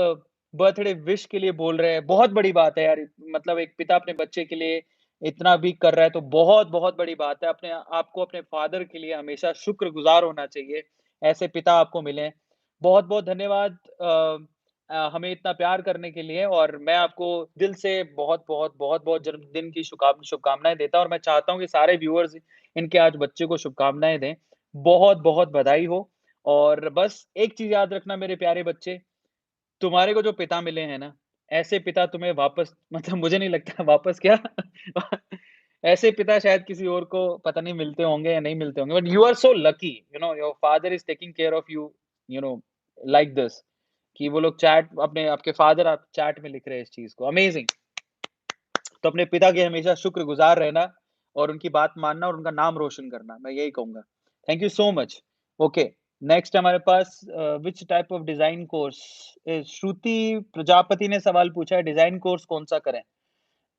बर्थडे विश के लिए बोल रहे हैं। बहुत बड़ी बात है यार, मतलब एक पिता अपने बच्चे के लिए इतना भी कर रहा है तो बहुत-बहुत बड़ी बात है। अपने आपको अपने फ़ादर के लिए हमेशा शुक्रगुज़ार होना चाहिए। ऐसे पिता आपको मिले हैं। बहुत-बहुत धन्यवाद हमें इतना प्यार करने के लिए और मैं आपको दिल से बहुत-बहुत, बहुत-बहुत जन्मदिन की शुभकामनाएँ देता हूँ और मैं चाहता हूँ कि सारे व्यूअर्स इनके आज बच्चे को शुभकामनाएँ दें। बहुत-बहुत बधाई हो और बस एक चीज़ याद रखना मेरे प्यारे बच्चे, तुम्हारे को जो पिता मिले हैं ना, ऐसे पिता तुम्हें वापस मतलब मुझे नहीं लगता वापस क्या ऐसे पिता शायद किसी और को पता नहीं मिलते होंगे या नहीं मिलते होंगे, but you are so lucky, your father is taking care of you, you know like this कि वो लोग चैट अपने आपके फादर आप चैट में लिख रहे हैं इस चीज़ को, अमेज़िंग। तो अपने पिता के हमेशा शुक्रगुज़ार रहना और उनकी बात मानना और उनका नाम रोशन करना, मैं यही कहूँगा। Thank you so much. Okay, next हमारे पास which type of design course Shruti Prajapati ने सवाल पूछा है डिज़ाइन कोर्स कौन-सा करें?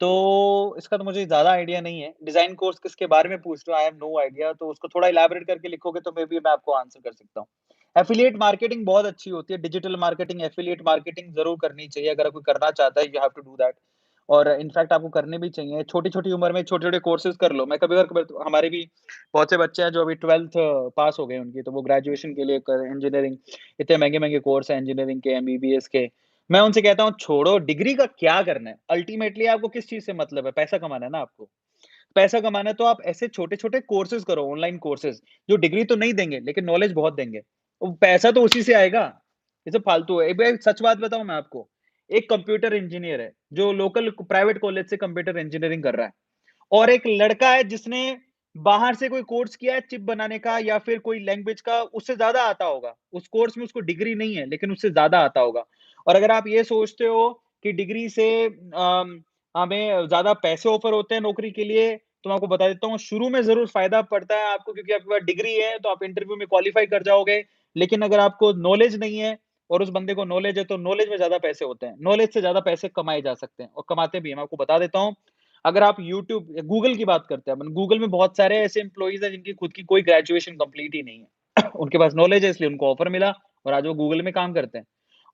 तो इसका तो मुझे ज़्यादा आइडिया नहीं है। डिज़ाइन कोर्स किसके बारे में पूछ रहे हो? आई हैव नो आइडिया, तो उसको थोड़ा इलैबोरेट करके लिखोगे तो मेबी मैं आपको आंसर कर सकता हूँ। एफ़िलिएट मार्केटिंग बहुत अच्छी होती है, डिजिटल मार्केटिंग, एफ़िलिएट मार्केटिंग ज़रूर करनी चाहिए अगर कोई करना चाहता है, you have to do that और इनफैक्ट आपको करने भी चाहिए। छोटी-छोटी उम्र में छोटे-छोटे कोर्सेज़ कर लो। मैं कभी-कभार हमारे भी बहुत से बच्चे हैं जो अभी 12th पास हो गए उनकी, तो वो ग्रेजुएशन के लिए कर इंजीनियरिंग इतने महँगे-महँगे कोर्स हैं इंजीनियरिंग के, एमबीबीएस के। मैं उनसे कहता हूँ छोड़ो डिग्री का क्या करना है? अल्टीमेटली आपको किस चीज़ से मतलब है? पैसा कमाना है ना आपको। पैसा कमाना है तो आप ऐसे छोटे-छोटे कोर्सेज़ करो, ऑनलाइन कोर्सेज़, जो डिग्री तो नहीं देंगे लेकिन नॉलेज बहुत देंगे। वो पैसा तो उसी से आएगा। ये सब फालतू है। एक बार सच बात बताऊँ मैं आपको, एक कंप्यूटर इंजीनियर है, जो लोकल प्राइवेट कॉलेज से कंप्यूटर इंजीनियरिंग कर रहा है। और एक लड़का है जिसने बाहर से कोई कोर्स किया है चिप बनाने का या फिर कोई लैंग्वेज का, उससे ज़्यादा आता होगा। उस कोर्स में उसको डिग्री नहीं है, लेकिन उससे ज़्यादा आता होगा। और अगर आप ये सोचते हो कि डिग्री से हमें ज़्यादा पैसे ऑफ़र होते हैं नौकरी के लिए, तो मैं आपको बता देता हूँ, शुरू में ज़रूर फ़ायदा पड़ता है आपको क्योंकि आपके पास डिग्री है, तो आप इंटरव्यू में क्वालीफ़ाई कर जाओगे। लेकिन अगर आपको नॉलेज नहीं है और उस बंदे को नॉलेज है, तो नॉलेज में ज़्यादा पैसे होते हैं। नॉलेज से ज़्यादा पैसे कमाए जा सकते हैं और कमाते भी हैं। मैं आपको बता देता हूँ, अगर आप यूट्यूब या गूगल की बात करते हैं अपन, गूगल में बहुत सारे ऐसे एम्प्लॉइज़ हैं जिनकी खुद की कोई ग्रेजुएशन कंप्लीट ही नहीं है। उनके पास नॉलेज है इसलिए उनको ऑफर मिला और आज वो गूगल में काम करते हैं।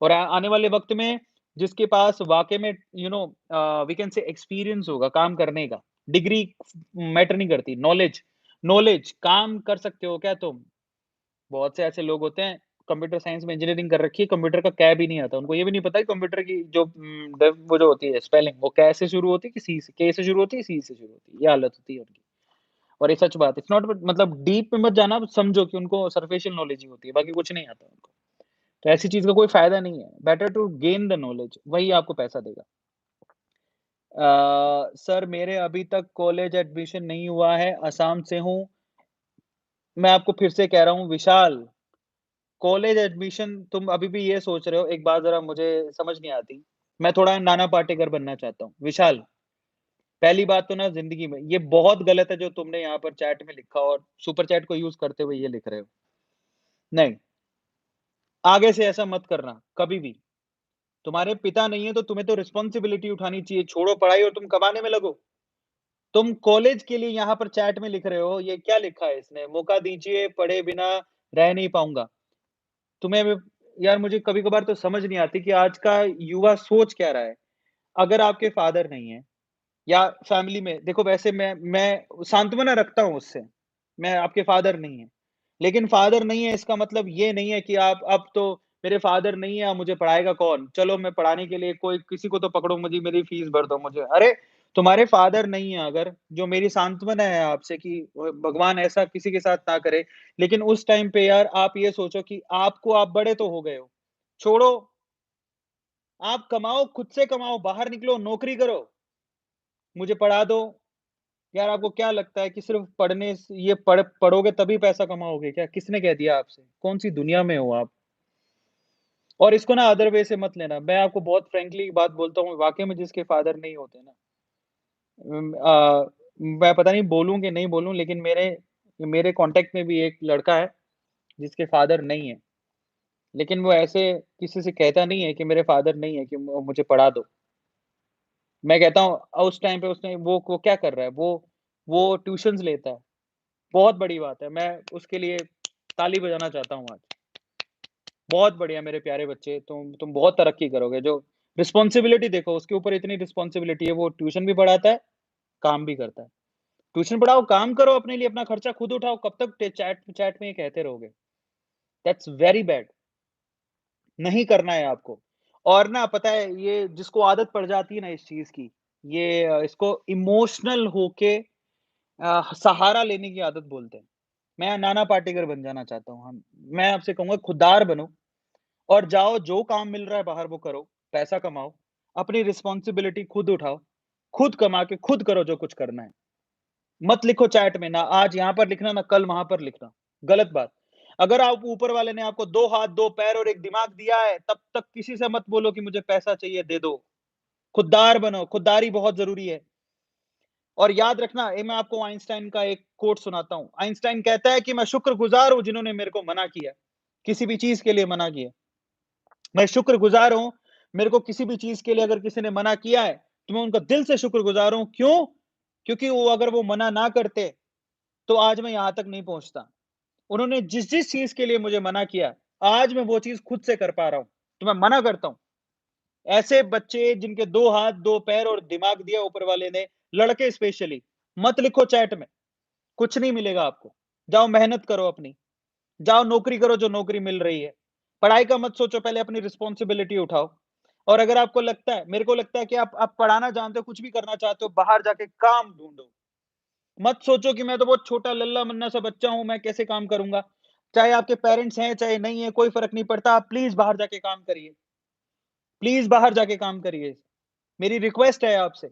और आने वाले वक़्त में जिसके पास वाक़ई में वी कैन से एक्सपीरियंस होगा काम करने का, डिग्री मैटर नहीं करती, नॉलेज नॉलेज काम कर सकते हो क्या तुम? बहुत से ऐसे लोग होते हैं, कंप्यूटर साइंस में इंजीनियरिंग कर रखी है, कंप्यूटर का कै भी नहीं आता। उनको ये भी नहीं पता कि कंप्यूटर की जो वो जो होती है स्पेलिंग वो कै से शुरू होती है कि सी से के से शुरू होती है, सी से शुरू होती है। ये हालत होती है उनकी। और ये सच बात है। इट्स नॉट मतलब डीप में मत जाना, समझो कि उनको सरफेशियल नॉलेज ही होती है, बाकी कुछ नहीं आता उनको। तो ऐसी चीज़ का कोई फ़ायदा नहीं है। Better to gain the knowledge, वही आपको पैसा देगा। सर मेरे अभी तक कॉलेज एडमिशन नहीं हुआ है, असम से हूँ। मैं आपको फिर से कह रहा हूँ विशाल, कॉलेज एडमिशन तुम अभी भी ये सोच रहे हो, एक बात ज़रा मुझे समझ नहीं आती। मैं थोड़ा नाना पाटेकर बनना चाहता हूँ। विशाल, पहली बात तो ना ज़िंदगी में ये बहुत गलत है जो तुमने यहाँ पर चैट में लिखा और सुपर चैट को यूज़ करते हुए ये लिख रहे हो। नहीं, आगे से ऐसा मत करना, कभी भी। तुम्हारे पिता नहीं है तो तुम्हें तो रिस्पॉन्सिबिलिटी उठानी चाहिए। छोड़ो पढ़ाई और तुम कमाने में लगो। तुम कॉलेज के लिए यहाँ पर चैट में लिख रहे हो, ये क्या लिखा है इसने? मौका दीजिए, पढ़े बिना रह नहीं पाऊँगा। तुम्हें अब यार मुझे कभी-कभार तो समझ नहीं आती कि आज का युवा सोच क्या रहा है? अगर आपके फादर नहीं है या फैमिली में देखो वैसे मैं सांत्वना रखता हूँ उससे, मैं आपके फादर नहीं हैं। लेकिन फादर नहीं है इसका मतलब ये नहीं है कि आप अब तो मेरे फादर नहीं है, अब मुझे पढ़ाएगा कौन? चलो मैं पढ़ाने के लिए कोई किसी को तो पकड़ो मुझे मेरी फीस भर दो मुझे। अरे! तुम्हारे फादर नहीं है अगर, जो मेरी सांत्वना है आपसे कि भगवान ऐसा किसी के साथ ना करे, लेकिन उस टाइम पे यार आप ये सोचो कि आप बड़े तो हो गए हो। छोड़ो, आप कमाओ, खुद से कमाओ, बाहर निकलो, नौकरी करो, मुझे पढ़ा दो। यार आपको क्या लगता है कि सिर्फ़ पढ़ने से ये पढ़ोगे तभी पैसा कमाओगे क्या? किसने कह दिया आपसे? कौन-सी दुनिया में हो आप? और इसको ना अदर वे से मत लेना। मैं आपको बहुत फ्रैंकली एक बात बोलता हूँ, वाक़ई में जिसके फादर नहीं होते ना मैं पता नहीं बोलूँ कि नहीं बोलूँ, लेकिन मेरे मेरे कॉन्टेक्ट में भी एक लड़का है, जिसके फादर नहीं है। लेकिन वो ऐसे किसी से कहता नहीं है कि मेरे फादर नहीं है कि मुझे पढ़ा दो। मैं कहता हूँ उस टाइम पे उसने वो क्या कर रहा है? वो ट्यूशन्स लेता है। बहुत बड़ी बात है। मैं उसके लिए ताली बजाना चाहता हूँ आज। बहुत बढ़िया मेरे प्यारे बच्चे, तुम बहुत तरक्की करोगे। जो रिस्पॉन्सिबिलिटी देखो, उसके ऊपर इतनी रिस्पॉन्सिबिलिटी है, वो ट्यूशन भी पढ़ाता है, काम भी करता है। ट्यूशन पढ़ाओ, काम करो अपने लिए, अपना खर्चा खुद उठाओ, कब तक चैट चैट में ये कहते रहोगे? That's very bad. नहीं करना है आपको। और ना पता है ये जिसको आदत पड़ जाती है ना इस चीज़ की, ये इसको इमोशनल होके सहारा लेने की आदत बोलते हैं। मैं नाना पाटेकर बन जाना चाहता हूँ। हम मैं आपसे कहूँगा खुददार बनो और जाओ जो काम मिल रहा है बाहर वो करो, पैसा कमाओ, अपनी रिस्पॉन्सिबिलिटी खुद उठाओ, खुद कमा के खुद करो जो कुछ करना है। मत लिखो चैट में ना आज यहाँ पर लिखना, ना कल वहाँ पर लिखना, गलत बात। अगर आप ऊपर वाले ने आपको 2 हाथ, 2 पैर और 1 दिमाग दिया है, तब तक किसी से मत बोलो कि मुझे पैसा चाहिए, दे दो। खुददार बनो, खुददारी बहुत ज़रूरी है। और याद रखना, ये मैं आपको आइंस्टाइन का एक कोट सुनाता हूँ। आइंस्टाइन कहता है कि मैं शुक्रगुज़ार हूँ जिन्होंने मेरे को मना किया, किसी भी चीज़ के लिए मना किया। मैं शुक्रगुज़ार हूँ, मेरे को किसी भी चीज़ के लिए अगर किसी ने मना किया है, तो मैं उनका दिल से शुक्रगुज़ार हूँ। क्यों? क्योंकि वो अगर वो मना ना करते, तो आज मैं यहाँ तक नहीं पहुँचता। उन्होंने जिस-जिस चीज़ के लिए मुझे मना किया, आज मैं वो चीज़ खुद से कर पा रहा हूँ। तो मैं मना करता हूँ। ऐसे बच्चे जिनके 2 हाथ, 2 पैर और दिमाग दिया ऊपर वाले ने, लड़के स्पेशली, मत लिखो चैट में, कुछ नहीं मिलेगा आपको। जाओ मेहनत करो अपनी, जाओ नौकरी करो जो नौकरी मिल रही है। पढ़ाई का मत सोचो, पहले अपनी रिस्पॉन्सिबिलिटी उठाओ। और अगर आपको लगता है मेरे को लगता है कि आप पढ़ाना जानते हो, कुछ भी करना चाहते हो, बाहर जाके काम ढूँढो। मत सोचो कि मैं तो बहुत छोटा लल्ला-मन्ना सा बच्चा हूँ, मैं कैसे काम करूँगा? चाहे आपके पेरेंट्स हैं, चाहे नहीं है, कोई फ़र्क नहीं पड़ता, आप प्लीज़ बाहर जाके काम करिए। प्लीज़ बाहर जाके काम करिए। मेरी रिक्वेस्ट है आपसे।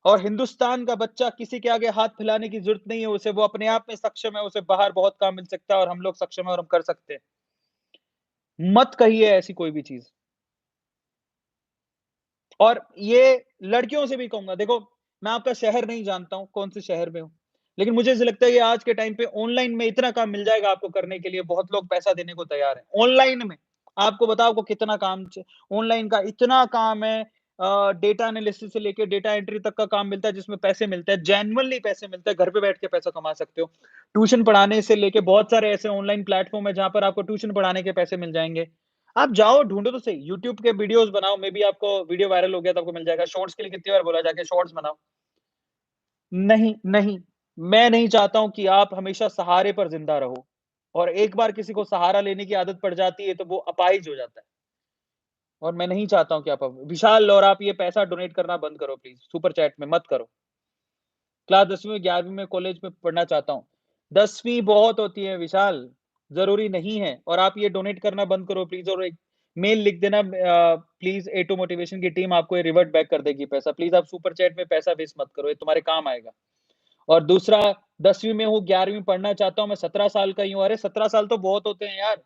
और हिंदुस्तान का बच्चा किसी के आगे हाथ फैलाने की ज़रूरत नहीं है उसे, वो अपने आप में सक्षम है, उसे बाहर बहुत काम मिल सकता है और हम लोग सक्षम हैं और हम कर सकते हैं। मत कहिए ऐसी कोई भी चीज़। और ये लड़कियों से भी कहूँगा, देखो मैं आपका शहर नहीं जानता हूँ, कौन से शहर में हो। लेकिन मुझे ऐसा लगता है कि आज के टाइम पे ऑनलाइन में इतना काम मिल जाएगा आपको करने के लिए, बहुत लोग पैसा देने को तैयार हैं। ऑनलाइन में, आपको बताओ आपको कितना काम च ऑनलाइन का इतना काम है डेटा एनालिसिस से लेके डेटा एंट्री तक का काम मिलता है जिसमें पैसे मिलते हैं, जेन्युइनली पैसे मिलते हैं, घर पे बैठ के पैसा कमा सकते हो। ट्यूशन पढ़ाने से लेके बहुत सारे ऐसे ऑनलाइन प्लेटफ़ॉर्म है जहाँ पर आपको ट्यूशन पढ़ाने के पैसे मिल जाएँगे। आप जाओ ढूँढो तो सही, यूट्यूब के वीडियोज़ बनाओ, मे बी आपको वीडियो वायरल हो गया तो आपको मिल जाएगा। शॉर्ट्स के लिए कितनी बार बोला जाके शॉर्ट्स बनाओ। नहीं, नहीं, मैं नहीं चाहता हूँ कि आप हमेशा सहारे पर ज़िंदा रहो और एक बार किसी को सहारा लेने की आदत पड़ जाती है तो वो अपाहिज हो जाता है और मैं नहीं चाहता हूँ कि आप अब विशाल और आप ये पैसा डोनेट करना बंद करो प्लीज़, सुपर चैट में मत करो। क्लास 10वीं 11वीं में कॉलेज में पढ़ना चाहता हूँ। 10वीं बहुत होती है विशाल, ज़रूरी नहीं है और आप ये डोनेट करना बंद करो प्लीज़ और एक मेल लिख देना प्लीज़ ए टू मोटिवेशन की टीम आपको ये रिवर्ट बैक कर देगी पैसा। प्लीज़ आप सुपर चैट में पैसा वेस्ट मत करो, ये तुम्हारे काम आएगा। और दूसरा 10वीं में हूँ, 11वीं पढ़ना चाहता हूँ, मैं 17 साल का ही हूँ। अरे 17 साल तो बहुत होते हैं यार।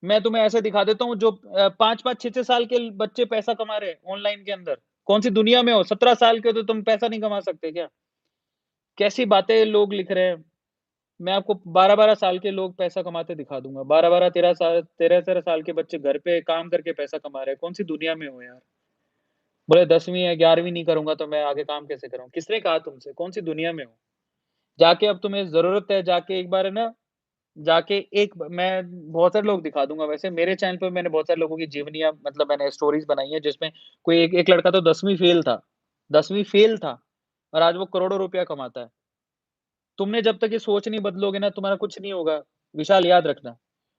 मैं तुम्हें ऐसे दिखा देता हूँ जो 5-5 6-6 साल के बच्चे पैसा कमा रहे हैं ऑनलाइन के अंदर। कौन-सी दुनिया में हो? 17 साल के हो तो तुम पैसा नहीं कमा सकते क्या? कैसी बातें लोग लिख रहे हैं। मैं आपको 12-12 साल के लोग पैसा कमाते दिखा दूँगा। 12-12 13-13 साल के बच्चे घर पे काम करके पैसा कमा रहे हैं। कौन-सी दुनिया में हो यार? बोले 10वीं या 11वीं नहीं करूँगा तो मैं आगे काम कैसे करूँ? किसने कहा तुमसे? कौन-सी दुनिया में हो? जाके अब तुम्हें ज़रूरत है जाके एक बार है ना जाके एक ब मैं बहुत सारे लोग दिखा दूँगा वैसे मेरे चैनल पे मैंने बहुत सारे लोगों की जीवनियाँ मतलब मैंने स्टोरीज़ बनाई है जिसमें कोई एक एक लड़का तो 10वीं फ़ेल था। 10वीं फ़ेल था और आज वो करोड़ों रुपया कमाता है। तुमने जब तक ये सोच नहीं बदलोगे ना तुम्हारा कुछ नहीं होगा, विशाल याद रखना।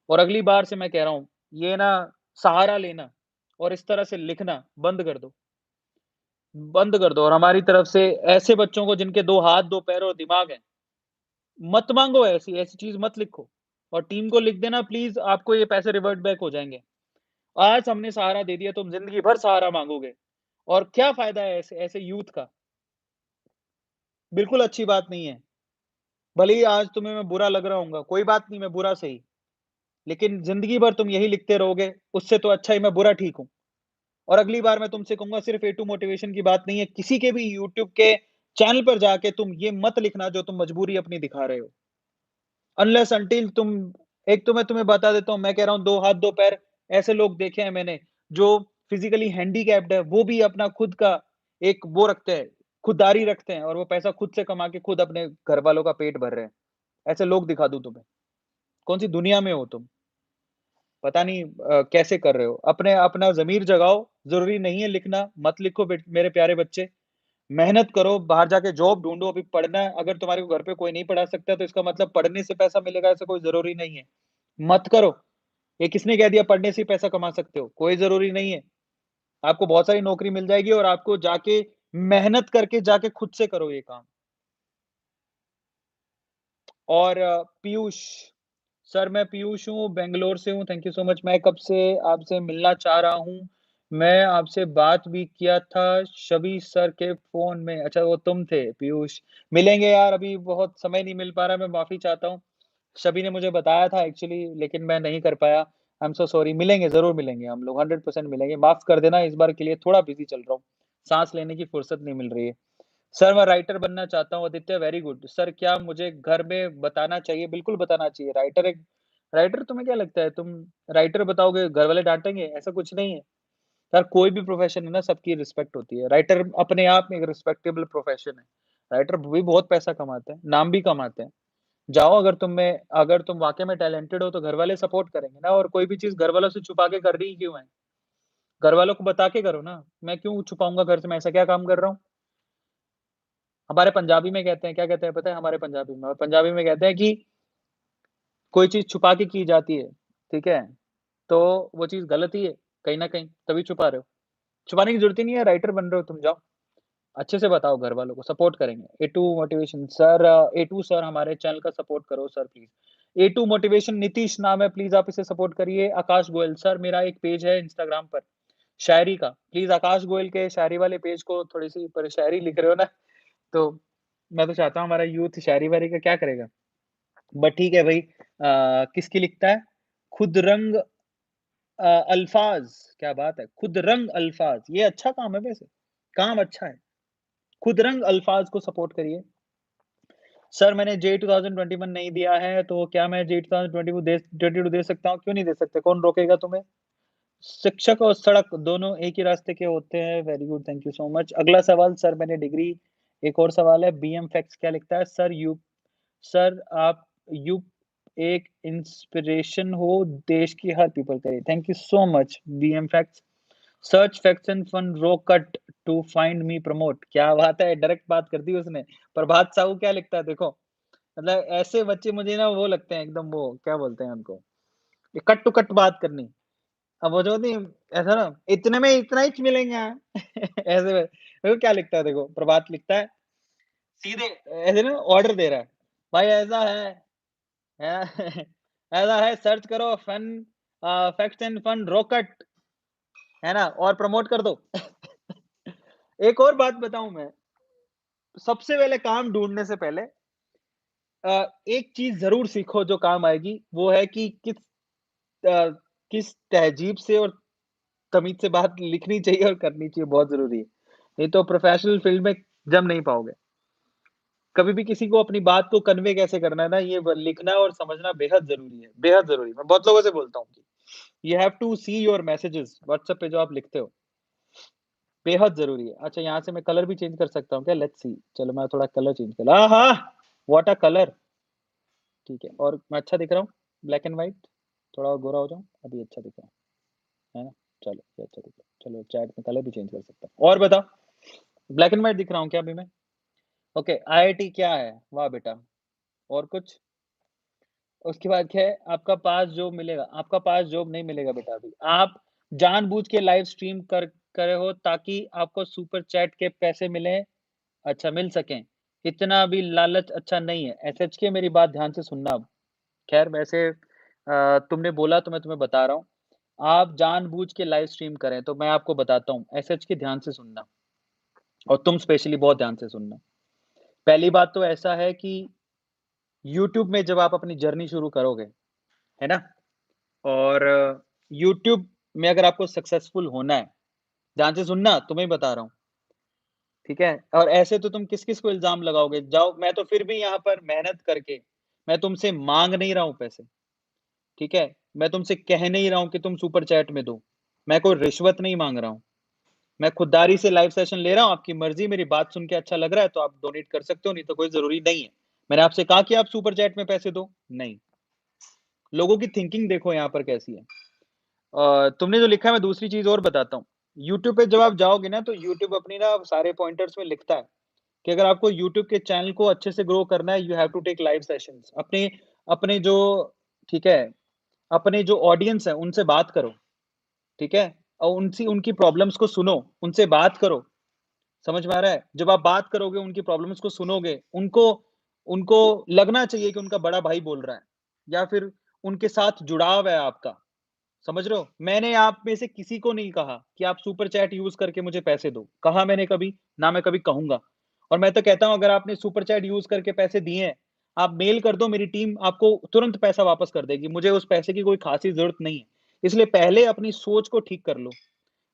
और अगली बार से मैं कह रहा हूँ, ये ना सहारा लेना और इस तरह से लिखना बंद कर दो। बंद कर दो और हमारी तरफ से ऐसे बच्चों को जिनके 2 हाथ, 2 पैर और दिमाग है, मत माँगो ऐसी, ऐसी चीज़ मत लिखो और टीम को लिख देना प्लीज़ आपको ये पैसे रिवर्ट बैक हो जाएँगे। आज हमने सहारा दे दिया, तुम ज़िंदगी भर सहारा माँगोगे और क्या फ़ायदा है ऐसे ऐसे यूथ का? बिल्कुल अच्छी बात नहीं है। भले ही आज तुम्हें मैं बुरा लग रहा हूँगा, कोई बात नहीं मैं बुरा सही, लेकिन ज़िंदगी भर तुम यही लिखते रहोगे, उससे तो अच्छा ही मैं बुरा ठीक हूँ। और अगली बार मैं तुमसे कहूँगा सिर्फ़ ए टू मोटिवेशन की बात नहीं है, किसी के भी यूट्यूब के चैनल पर जाके तुम ये मत लिखना जो तुम मजबूरी अपनी दिखा रहे हो। अनलेस अंटिल तुम एक तो मैं तुम्हें बता देता हूँ, मैं कह रहा हूँ 2 हाथ 2 पैर ऐसे लोग देखे हैं मैंने, जो फिज़िकली हैंडीकैप्ड है, वो भी अपना खुद का एक वो रखते हैं, खुददारी रखते हैं और वो पैसा खुद से कमा के खुद अपने घरवालों का पेट भर रहे हैं। ऐसे लोग दिखा दूँ तुम्हें, कौन-सी दुनिया में हो तुम? पता नहीं कैसे कर रहे हो? अपने अपना ज़मीर जगाओ, ज़रूरी नहीं है लिखना, मत लिखो मेरे प्यारे बच्चे। मेहनत करो, बाहर जाके जॉब ढूँढो, अभी पढ़ना है, अगर तुम्हारे को घर पे कोई नहीं पढ़ा सकता तो इसका मतलब पढ़ने से पैसा मिलेगा ऐसा कोई ज़रूरी नहीं है। मत करो, ये किसने कह दिया पढ़ने से ही पैसा कमा सकते हो? कोई ज़रूरी नहीं है। आपको बहुत सारी नौकरी मिल जाएगी और आपको जाके मेहनत करके जाके खुद से करो ये काम। और पीयूष, सर मैं पीयूष हूँ, बैंगलोर से हूँ, थैंक यू सो मच। मैं कब से आपसे मिलना चाह रहा हूँ। मैं आपसे बात भी किया था शबी सर के फ़ोन में। अच्छा वो तुम थे पीयूष। मिलेंगे यार, अभी बहुत समय नहीं मिल पा रहा है, मैं माफ़ी चाहता हूँ। सभी ने मुझे बताया था एक्चुअली लेकिन मैं नहीं कर पाया। I am so sorry. मिलेंगे, ज़रूर मिलेंगे हम लोग 100% मिलेंगे। माफ़ कर देना इस बार के लिए थोड़ा बिज़ी चल रहा हूँ। साँस लेने की फुर्सत नहीं मिल रही है। सर मैं राइटर बनना चाहता हूँ आदित्य वेरी गुड। सर क्या मुझे घर में बताना चाहिए? बिल्कुल बताना चाहिए। राइटर तुम्हें क्या लगता है तुम राइटर बताओगे घर वाले डाँटेंगे? ऐसा कुछ नहीं है। यार कोई भी प्रोफ़ेशन है ना सबकी रिस्पेक्ट होती है। राइटर अपने आप में एक रिस्पेक्टेबल प्रोफ़ेशन है। राइटर भी बहुत पैसा कमाते हैं, नाम भी कमाते हैं। जाओ अगर तुम वाक़ई में टैलेंटेड हो तो घरवाले सपोर्ट करेंगे ना और कोई भी चीज़ घरवालों से छुपा के कर रही क्यों है? घरवालों को बता के करो ना। मैं क्यों छुपाऊँगा घर से मैं ऐसा क्या काम कर रहा हूँ? हमारे पंजाबी में कहते हैं क्या कहते हैं पता है हमारे पंजाबी में? पंजाबी में कहते हैं कि कोई चीज़ छुपा के की जाती है, ठीक है? तो वो चीज़ गलत ही है, कहीं न कहीं, तभी छुपा रहे हो। छुपाने की ज़रूरत ही नहीं है, राइटर बन रहे हो तुम जाओ। अच्छे से बताओ घरवालों को, सपोर्ट करेंगे। A two motivation sir A two sir हमारे चैनल का सपोर्ट करो sir please. A two motivation Nitish नाम है, प्लीज़ आप इसे सपोर्ट करिए। आकाश गोयल सर मेरा एक पेज है इंस्टाग्राम पर, शायरी का। प्लीज़ आकाश गोयल के शायरी वाले पेज को थोड़ी-सी पर शायरी लिख रहे हो ना, तो मैं तो चाहता हूँ हमारा यूथ शायरी-वायरी का क्या करेगा? बट ठीक है भई किसकी लिखता है? खुद रंग अल्फाज़ क्या बात है! खुद रंग अल्फाज़ ये अच्छा काम है वैसे, काम अच्छा है। खुद रंग अल्फाज़ को सपोर्ट करिए। सर मैंने जेईई 2021 नहीं दिया है, तो क्या मैं जेईई 2022 दे सकता हूँ? क्यों नहीं दे सकते? कौन रोकेगा तुम्हें? शिक्षक और सड़क दोनों एक ही रास्ते के होते हैं। Very good, thank you so much. अगला सवाल सर मैंने डिग्री एक और सवाल है बीएम फैक्स क्या लिखता है? सर आप यू एक इंस्पिरेशन हो देश की हर पीपल के लिए। Thank you so much BM facts. Search facts and fun rocket to find me promote. क्या बात है! डायरेक्ट बात कर दी उसने। प्रभात साहू क्या लिखता है देखो, मतलब ऐसे बच्चे मुझे ना वो लगते हैं एकदम वो क्या बोलते हैं उनको, ये कट टू कट बात करनी। अब वो जो नहीं ऐसा ना इतने में इतना ही मिलेगा ऐसे में देखो क्या लिखता है देखो, प्रभात लिखता है सीधे ऐसे ना ऑर्डर दे रहा है। भाई ऐसा है ऐसा है सर्च करो fun facts and fun rocket है ना और प्रमोट कर दो। एक और बात बताऊँ मैं, सबसे पहले काम ढूँढने से पहले एक चीज़ ज़रूर सीखो जो काम आएगी, वो है कि अ, किस तहज़ीब से और तमीज़ से बात लिखनी चाहिए और करनी चाहिए, बहुत ज़रूरी है। नहीं तो प्रोफ़ेशनल फ़ील्ड में जम नहीं पाओगे। कभी भी किसी को अपनी बात को कन्वे कैसे करना है ना, ये ब लिखना और समझना बेहद ज़रूरी है, बेहद ज़रूरी है। मैं बहुत लोगों से बोलता हूँ कि you have to see your messages WhatsApp पे जो आप लिखते हो, बेहद ज़रूरी है। अच्छा यहाँ से मैं कलर भी चेंज कर सकता हूँ क्या? लेट्स सी चलो मैं थोड़ा कलर चेंज कर आहा! What a colour! ठीक है और मैं अच्छा दिख रहा हूँ? Black and white? थोड़ा और गोरा हो जाऊँ? अभी अच्छा दिख रहा हूँ, है ना? चलो ये अच्छा दिख रहा है। चलो चैट में कलर भी चेंज कर सकता हूँ। और बताओ, ब्लैक एंड व्हाइट दिख रहा हूँ क्या अभी मैं? ओके, आईआईटी क्या है? वाह बेटा! और कुछ? उसके बाद क्या है? आपका पास जॉब नहीं मिलेगा बेटा अभी। आप जानबूझ के लाइव स्ट्रीम कर करे हो ताकि आपको सुपर चैट के पैसे मिलें, अच्छा मिल सकें। इतना भी लालच अच्छा नहीं है। एसएचके मेरी बात ध्यान से सुनना अब। ख़ैर वैसे तुमने बोला तो मैं तुम्हें बता रहा हूँ। आप जानबूझ के लाइव स्ट्रीम करें, तो मैं आपको बताता हूँ, एसएचके ध्यान से सुनना और तुम स्पेशली बहुत ध्यान से सुनना। पहली बात तो ऐसा है कि यूट्यूब में जब आप अपनी जर्नी शुरू करोगे, है ना? और यूट्यूब में अगर आपको सक्सेसफुल होना है, ध्यान से सुनना, तुम्हें बता रहा हूँ, ठीक है? और ऐसे तो तुम किस-किस को इल्ज़ाम लगाओगे? जाओ मैं तो फिर भी यहाँ पर मेहनत करके, मैं तुमसे माँग नहीं रहा हूँ पैसे, ठीक है? मैं तुमसे कह नहीं रहा हूँ कि तुम सुपर चैट में दो। मैं कोई रिश्वत नहीं माँग रहा हूँ। मैं खुददारी से लाइव सेशन ले रहा हूँ, आपकी मर्ज़ी, मेरी बात सुन के अच्छा लग रहा है तो आप डोनेट कर सकते हो, नहीं तो कोई ज़रूरी नहीं है। मैंने आपसे कहा कि आप सुपर चैट में पैसे दो? नहीं। लोगों की थिंकिंग देखो यहाँ पर कैसी है। तुमने जो लिखा है मैं दूसरी चीज़ और बताता हूँ। यूट्यूब पे जब आप जाओगे ना तो यूट्यूब अपनी ना सारे पॉइंटर्स में लिखता है कि अगर आपको यूट्यूब के चैनल को अच्छे से ग्रो करना है, you have to take live sessions. अपने अपने जो ठीक है, अपने जो ऑडियंस है उनसे बात करो, ठीक है? और उनसी उनकी प्रॉब्लम्स को सुनो, उनसे बात करो। समझ में आ रहा है? जब आप बात करोगे, उनकी प्रॉब्लम्स को सुनोगे, उनको उनको लगना चाहिए कि उनका बड़ा भाई बोल रहा है या फिर उनके साथ जुड़ाव है आपका। समझ रहे हो? मैंने आप में से किसी को नहीं कहा कि आप सुपर चैट यूज़ करके मुझे पैसे दो। कहा मैंने कभी? ना मैं कभी कहूँगा। और मैं तो कहता हूँ अगर आपने सुपर चैट यूज़ करके पैसे दिए हैं, आप मेल कर दो, मेरी टीम आपको तुरंत पैसा वापस कर देगी। मुझे उस पैसे की कोई ख़ासी ज़रूरत नहीं है। इसलिए पहले अपनी सोच को ठीक कर लो।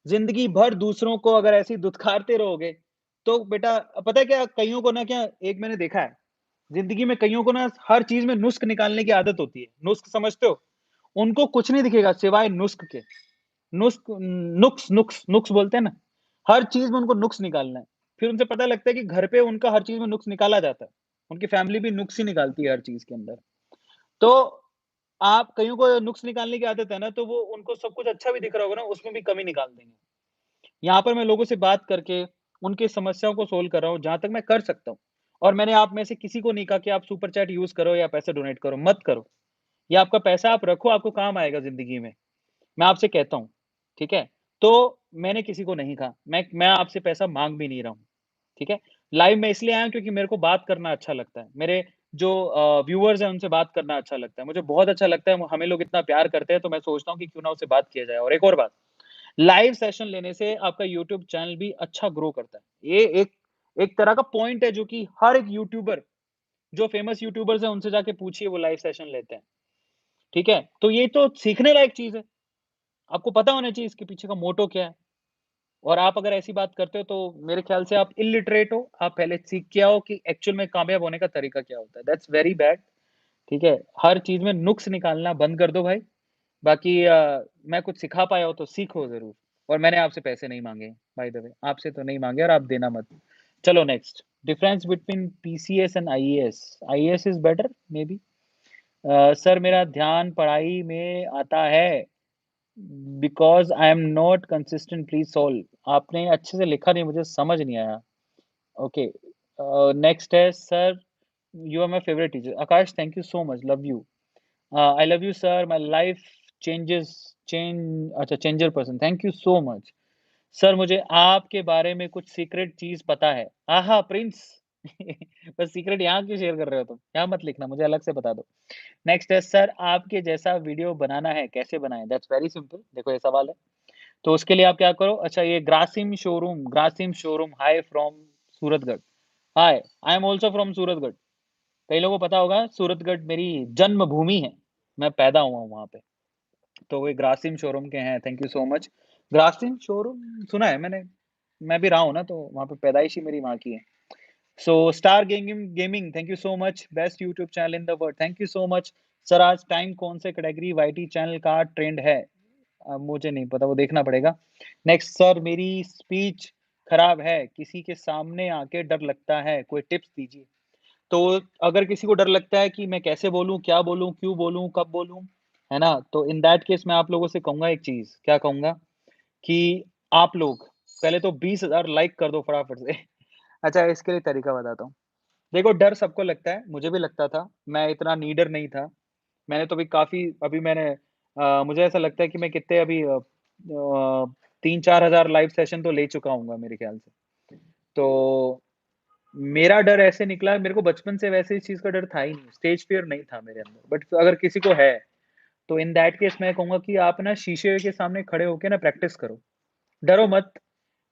ज़िंदगी भर दूसरों को अगर ऐसे ही दुत्कारते रहोगे, तो बेटा पता है क्या कइयों को ना क्या एक मैंने देखा है, ज़िंदगी में कइयों को ना हर चीज़ में नुस्ख़ निकालने की आदत होती है। नुस्ख़ समझते हो? उनको कुछ नहीं दिखेगा सिवाय नुस्ख़ के। नुक्स नुक्स बोलते हैं ना, हर चीज़ में उनको नुक्स निकालना है। फिर उनसे पता लगता है कि घर पे उनका हर चीज़ में नुक्स निकाला जाता है। उनकी फैमिली भी नुक्स ही निकालती है हर चीज़ के अंदर। तो आप कइयों को नुक्स निकालने की आदत है ना, तो वो उनको सब कुछ अच्छा भी दिख रहा होगा ना, उसमें भी कमी निकाल देंगे। यहाँ पर मैं लोगों से बात करके उनकी समस्याओं को सोल्व कर रहा हूँ, जहाँ तक मैं कर सकता हूँ। और मैंने आप में से किसी को नहीं कहा कि आप सुपर चैट यूज़ करो या पैसे डोनेट करो, मत करो। ये आपका पैसा आप रखो, आपको काम आएगा ज़िंदगी में। मैं आपसे कहता हूँ, ठीक है? तो मैंने किसी को नहीं कहा, मैं आपसे पैसा माँग भी नहीं रहा हूँ, ठीक है? लाइव मैं इसलिए आया हूँ क्योंकि मेरे को बात करना अच्छा लगता है। मेरे जो व्यूअर्स हैं उनसे बात करना अच्छा लगता है। मुझे बहुत अच्छा लगता है, हमें लोग इतना प्यार करते हैं तो मैं सोचता हूँ कि क्यों ना उससे बात किया जाए। और एक और बात, लाइव सेशन लेने से आपका यूट्यूब चैनल भी अच्छा ग्रो करता है। ये एक एक तरह का पॉइंट है जो कि हर एक यूट्यूबर, जो फेमस यूट्यूबर्स हैं उनसे जाके पूछिए वो लाइव सेशन लेते हैं, ठीक है? तो ये तो सीखने लायक चीज़ है। आपको पता होना चाहिए इसके पीछे का मोटो क्या है। और आप अगर ऐसी बात करते हो तो मेरे ख्याल से आप इलिटरेट हो, आप पहले सीख के आओ कि एक्चुअल में कामयाब होने का तरीका क्या होता है। दैट्स वेरी बैड, ठीक है? हर चीज़ में नुक्स निकालना बंद कर दो भाई। बाकी मैं कुछ सिखा पाया हो तो सीखो ज़रूर। और मैंने आपसे पैसे नहीं माँगे बाय द वे, आपसे तो नहीं माँगे और आप देना मत। चलो next, difference between PCS and IAS. IAS is better maybe. Sir मेरा ध्यान पढ़ाई में आता है, because I am not consistent please solve. आपने अच्छे से लिखा नहीं, मुझे समझ नहीं आया। ओके, नेक्स्ट है sir, you are my favourite teacher. Akash thank you so much, love you. I love you sir, my life changes change अच्छा changer person, thank you so much. Sir मुझे आपके बारे में कुछ सीक्रेट चीज़ पता है। आहा प्रिंस बस सीक्रेट यहाँ क्यों शेयर कर रहे हो तुम? यहाँ मत लिखना, मुझे अलग से बता दो। नेक्स्ट है सर आपके जैसा वीडियो बनाना है, कैसे बनाएँ? दैट्स वेरी सिंपल, देखो ये सवाल है। तो उसके लिए आप क्या करो, अच्छा ये Grasim showroom hi from Suratgarh. Hi, I am also from Suratgarh. कई लोगों को पता होगा सूरतगढ़ मेरी जन्मभूमि है। मैं पैदा हुआ हूँ वहाँ पे। तो वे ग्रासिम शोरूम के हैं, thank you so much. Grasim showroom सुना है मैंने, मैं भी रहा हूँ ना तो वहाँ पे पैदाइश ही मेरी वहाँ की है। So star gaming thank you so much, best YouTube channel in the world, thank you so much. Sir आज टाइम कौन से कैटेगरी वाईटी चैनल का ट्रेंड है? मुझे नहीं पता, वो देखना पड़ेगा। नेक्स्ट सर मेरी स्पीच खराब है, किसी के सामने आके डर लगता है, कोई टिप्स दीजिए। तो अगर किसी को डर लगता है कि मैं कैसे बोलूँ, क्या बोलूँ, क्यों बोलूँ, कब बोलूँ, है ना? तो इन दैट केस मैं आप लोगों से कहूँगा एक चीज़, क्या कहूँगा कि आप लोग पहले तो 20,000 लाइक कर दो फटाफट से। अच्छा इसके लिए तरीका बताता हूँ। देखो डर सबको लगता है, मुझे भी लगता था, मैं इतना नीडर नहीं था। मैंने तो अभी काफ़ी अभी मैंने मुझे ऐसा लगता है कि मैं कितने अभी 3-4 हज़ार लाइव सेशन तो ले चुका हूँगा मेरे ख्याल से। तो मेरा डर ऐसे निकला, मेरे को बचपन से वैसे इस चीज़ का डर था ही नहीं, स्टेज फ़ियर नहीं था मेरे अंदर। बट अगर किसी को है, तो इन दैट केस मैं कहूँगा कि आप ना शीशे के सामने खड़े होके ना प्रैक्टिस करो। डरो मत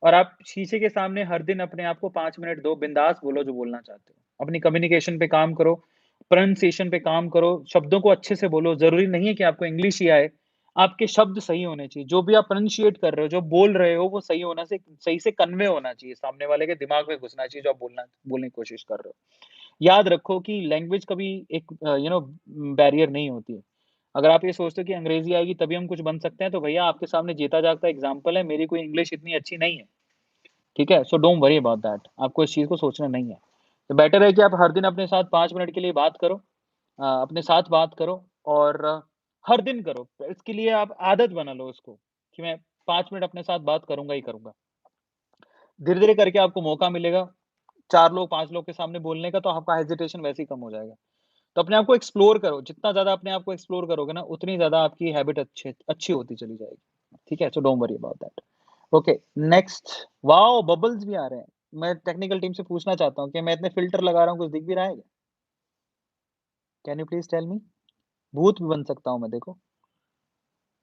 और आप शीशे के सामने हर दिन अपने आप को 5 मिनट दो, बिंदास बोलो जो बोलना चाहते हो। अपनी कम्युनिकेशन पे काम करो, प्रोनंसिएशन पे काम करो, शब्दों को अच्छे से बोलो। ज़रूरी नहीं है कि आपको इंग्लिश ही आए, आपके शब्द सही होने चाहिए। जो भी आप प्रोनंशिएट कर रहे हो, जो बोल रहे हो, वो सही से कन्वे होना चाहिए, सामने वाले के दिमाग में घुसना चाहिए जो आप बोलने की कोशिश कर रहे हो। याद रखो कि लैंग्वेज कभी एक बैरियर नहीं होती है। अगर आप ये सोचते हो कि अंग्रेज़ी आएगी तभी हम कुछ बन सकते हैं, तो भैया आपके सामने जीता-जागता एग्ज़ाम्पल है, मेरी कोई इंग्लिश इतनी अच्छी नहीं है, ठीक है? So don't worry about that, आपको इस चीज़ को सोचना नहीं है। तो बेटर है कि आप हर दिन अपने साथ 5 मिनट के लिए बात करो, अपने साथ बात करो और हर दिन करो। इसके लिए आप आदत बना लो उसको, कि मैं 5 मिनट अपने साथ बात करूँगा ही करूँगा। धीरे-धीरे करके आपको मौका मिलेगा, 4 लोग, 5 लोग के सामने बोलने का, तो आपका हेजिटेशन वैसे ही कम हो जाएगा। तो अपने आप को एक्सप्लोर करो, जितना ज़्यादा अपने आप को एक्सप्लोर करोगे ना, उतनी ज़्यादा आपकी हैबिट अच्छी होती चली जाएगी। ठीक है? So don't worry about that. Okay, next. Wow! Bubbles भी आ रहे हैं। मैं टेक्निकल टीम से पूछना चाहता हूँ कि मैं इतने फ़िल्टर लगा रहा हूँ, कुछ दिख भी रहा है क्या? Can you please tell me? भूत भी बन सकता हूँ मैं, देखो।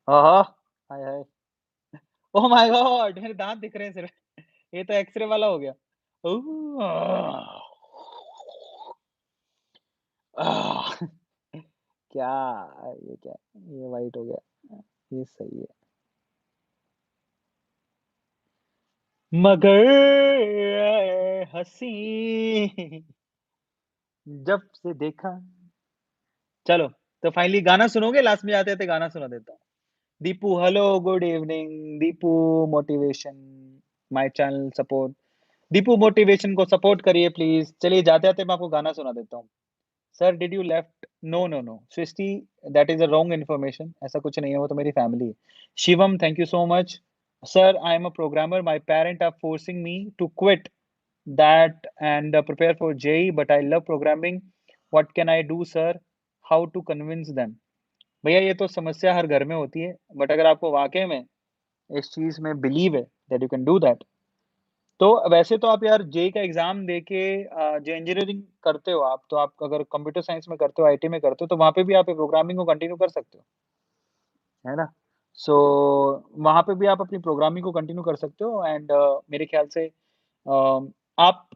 आहा! Hi, hi! Oh my God! मेरे दाँत दिख रहे हैं सिर्फ़। ये तो एक्स-रे वाला हो गया। ओह! आह! क्या ये क्या? ये व्हाइट हो गया। ये सही है। मगर हँसी जब से देखा। चलो, तो फाइनली गाना सुनोगे? लास्ट में जाते-जाते गाना सुना देता हूँ। Deepu hello, good evening. Deepu motivation, my channel support. Deepu motivation को सपोर्ट करिए प्लीज़। चलिए जाते-जाते मैं आपको गाना सुना देता हूँ। Sir did you left? No, no, no. Srishti that is a wrong information. ऐसा कुछ नहीं है, वो तो मेरी फैमिली है। Shivam thank you so much. Sir I am a programmer, my parent are forcing me to quit that and prepare for JEE, but I love programming. What can I do, sir? How to convince them? भैया ये तो समस्या हर घर में होती है, but अगर आपको वाक़ई में इस चीज़ में बिलीव है that you can do that, तो वैसे तो आप यार जेईई का एग्ज़ाम देके जो इंजीनियरिंग करते हो आप, तो आप अगर कंप्यूटर साइंस में करते हो, आईटी में करते हो, तो वहाँ पे भी आप प्रोग्रामिंग को कंटिन्यू कर सकते हो, है ना? सो वहाँ पे भी आप अपनी प्रोग्रामिंग को कंटिन्यू कर सकते हो एंड मेरे ख्याल से आप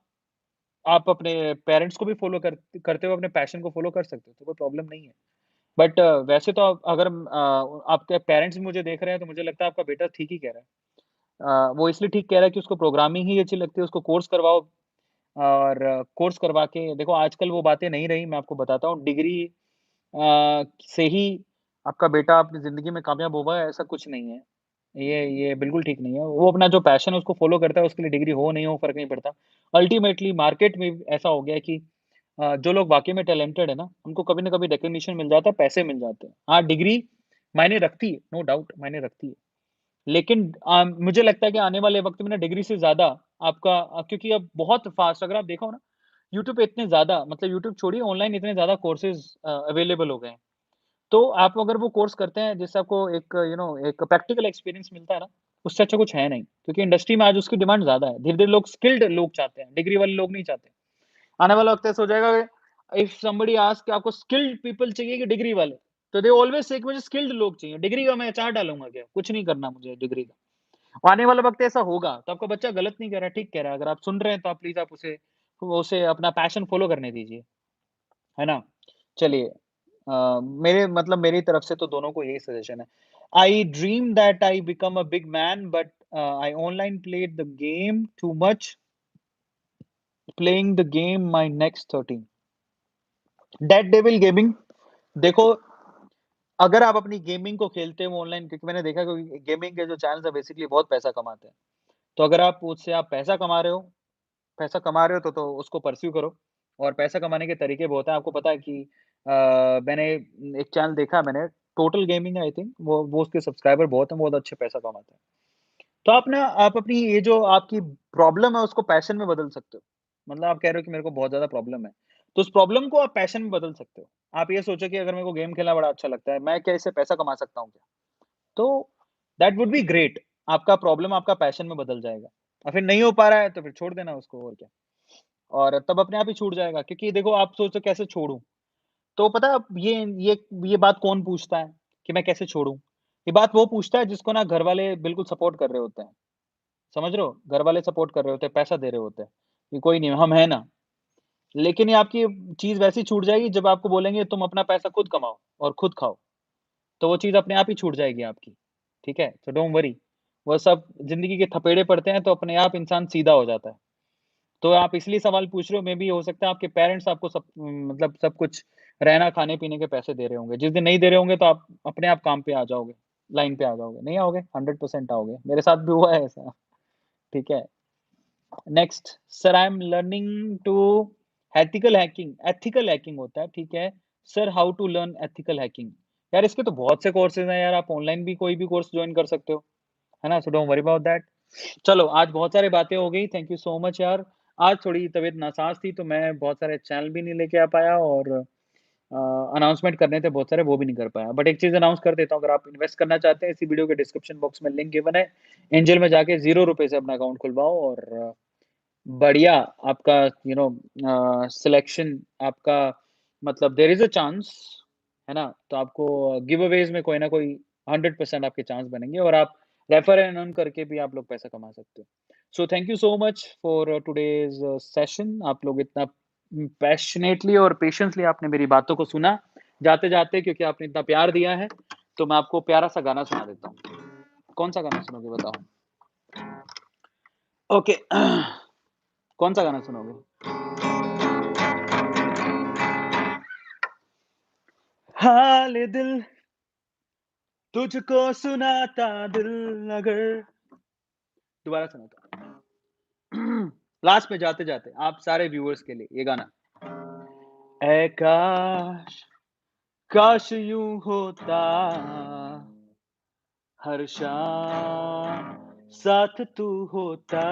आप अपने पेरेंट्स को भी फ़ॉलो करते हुए अपने पैशन को फ़ॉलो कर सकते हो, तो कोई प्रॉब्लम नहीं है। बट वैसे तो अगर आपके पेरेंट्स भी मुझे देख रहे हैं, तो मुझे लगता है आपका बेटा ठीक ही कह रहा है। वो इसलिए ठीक कह रहा है कि उसको प्रोग्रामिंग ही अच्छी लगती है, उसको कोर्स करवाओ और कोर्स करवा के देखो आजकल वो बातें नहीं रही, मैं आपको बताता हूँ। डिग्री से ही आपका बेटा अपनी ज़िंदगी में कामयाब होगा, ऐसा कुछ नहीं है। ये बिल्कुल ठीक नहीं है। वो अपना जो पैशन है उसको फ़ॉलो करता है, उसके लिए डिग्री हो नहीं हो फ़र्क नहीं पड़ता। अल्टीमेटली मार्केट में ऐसा हो गया है कि जो लोग वाक़ई में टैलेंटेड है ना, उनको कभी न कभी रिकॉग्निशन मिल जाता है, पैसे मिल जाते हैं। हाँ, डिग्री मायने रखती है, नो डाउट मायने रखती है। लेकिन मुझे लगता है कि आने वाले वक़्त में ना डिग्री से ज़्यादा आपका क्योंकि अब बहुत फ़ास्ट अगर आप देखो ना, यूट्यूब पे इतने ज़्यादा मतलब यूट्यूब छोड़िए ऑनलाइन इतने ज़्यादा कोर्सेज़ अवेलेबल हो गए हैं। तो आप अगर वो कोर्स करते हैं जिससे आपको एक एक प्रैक्टिकल एक्सपीरियंस मिलता है ना, उससे अच्छा कुछ है नहीं। क्योंकि इंडस्ट्री में आज उसकी डिमांड ज़्यादा है। धीरे-धीरे लोग स्किल्ड लोग चाहते हैं, डिग्री वाले लोग नहीं चाहते। आने वाला वक़्त ऐसा हो जाएगा इफ समबडी आस्क कि आपको स्किल्ड पीपल चाहिए कि डिग्री वाले? तो दे ऑलवेज़ से कि मुझे स्किल्ड लोग चाहिए, डिग्री का मैं अचार डालूँगा क्या? कुछ नहीं करना मुझे डिग्री का। आने वाला वक़्त ऐसा होगा, तो आपका बच्चा गलत नहीं कह रहा है, ठीक कह रहा है। अगर आप सुन रहे हैं तो आप प्लीज़ आप उसे अपना पैशन फ़ॉलो करने दीजिए, है ना? चलिए मेरे मतलब मेरी तरफ से तो दोनों को यही सजेशन है। आई dream that I become a big man but I online played the game too much, playing the game my next 13 that devil gaming. देखो, अगर आप अपनी गेमिंग को खेलते हो ऑनलाइन क्योंकि मैंने देखा कि गेमिंग के जो चैनल्स हैं बेसिकली बहुत पैसा कमाते हैं। तो अगर आप उससे आप पैसा कमा रहे हो तो उसको परस्यू करो और पैसा कमाने के तरीके बहुत हैं। आपको पता है कि मैंने एक चैनल देखा है मैंने, टोटल गेमिंग आई थिंक वो उसके सब्सक्राइबर बहुत हैं, बहुत अच्छे पैसा कमाते हैं। तो आप अपनी ये जो आपकी प्रॉब्लम है उसको पैशन में बदल सकते हो। मतलब आप कह रहे हो कि मेरे को बहुत ज़्यादा प्रॉब्लम है, तो उस प्रॉब्लम को आप पैशन में बदल सकते हो। आप ये सोचो कि अगर मेरे को गेम खेलना बड़ा अच्छा लगता है, मैं क्या इससे पैसा कमा सकता हूँ क्या? तो दैट वुड बी ग्रेट। आपका प्रॉब्लम आपका पैशन में बदल जाएगा। और फिर नहीं हो पा रहा है तो फिर छोड़ देना उसको और क्या। और तब अपने आप ही छूट जाएगा क्योंकि देखो आप सोचो कैसे छोड़ूँ? तो पता है अब ये बात कौन पूछता है कि मैं कैसे छोड़ूँ? ये बात वो पूछता है जिसको ना घरवाले बिल्कुल सपोर्ट कर रहे होते हैं। समझ रहे हो? घरवाले सपोर्ट कर रहे होते हैं, पैसा दे रहे होते हैं, कि कोई नहीं हम हैं ना। लेकिन ये आपकी चीज़ वैसे ही छूट जाएगी जब आपको बोलेंगे तुम अपना पैसा खुद कमाओ और खुद खाओ। तो वो चीज़ अपने आप ही छूट जाएगी आपकी, ठीक है? तो डोंट वरी वो सब ज़िंदगी के थपेड़े पड़ते हैं तो अपने आप इंसान सीधा हो जाता है। तो आप इसलिए सवाल पूछ रहे हो मेबी हो सकता है आपके पेरेंट्स आपको मतलब सब कुछ रहना, खाने-पीने के पैसे दे रहे होंगे। जिस दिन नहीं दे रहे होंगे तो आप अपने आप काम पे आ जाओगे, लाइन पे आ जाओगे। नहीं आओगे? 100% आओगे। मेरे साथ भी हुआ है ऐसा, ठीक है? Next sir I am learning to ethical hacking होता है, ठीक है? Sir how to learn ethical hacking? यार इसके तो बहुत से कोर्सेज़ हैं यार, आप ऑनलाइन भी कोई भी कोर्स जॉइन कर सकते हो, है ना? So don't worry about that. चलो आज बहुत सारी बातें हो गई, थैंक यू सो मच यार। आज थोड़ी तबीयत नासाज थी तो मैं बहुत सारे चैनल भी नहीं लेके आ पाया और अनाउंसमेंट करने थे बहुत सारे वो भी नहीं कर पाया। बट एक चीज़ अनाउंस कर देता हूँ अगर आप इन्वेस्ट करना चाहते हैं इसी वीडियो के डिस्क्रिप्शन बॉक्स में लिंक गिवन है। एंजल में जाके ₹0 से अपना अकाउंट खुलवाओ और बढ़िया आपका सिलेक्शन आपका मतलब देयर इज़ अ चांस, है ना? तो आपको गिव अवेज़ में कोई ना कोई 100% आपके चांस बनेंगे और आप रेफर एंड अर्न करके भी आप लोग पैसा कमा सकते हो। सो thank you so much for today's session आप लोग इतना पैशनेटली और पेशेंसली आपने मेरी बातों को सुना। जाते-जाते क्योंकि आपने इतना प्यार दिया है, तो मैं आपको प्यारा-सा गाना सुना देता हूँ। कौन-सा गाना सुनोगे बताओ? ओके कौन-सा गाना सुनोगे? हाल दिल तुझको सुनाता दिल अगर दोबारा सुनाता हूँ। लास्ट में जाते-जाते आप सारे व्यूअर्स के लिए ये गाना। ऐ काश, काश यूँ होता हर शाम साथ तू होता,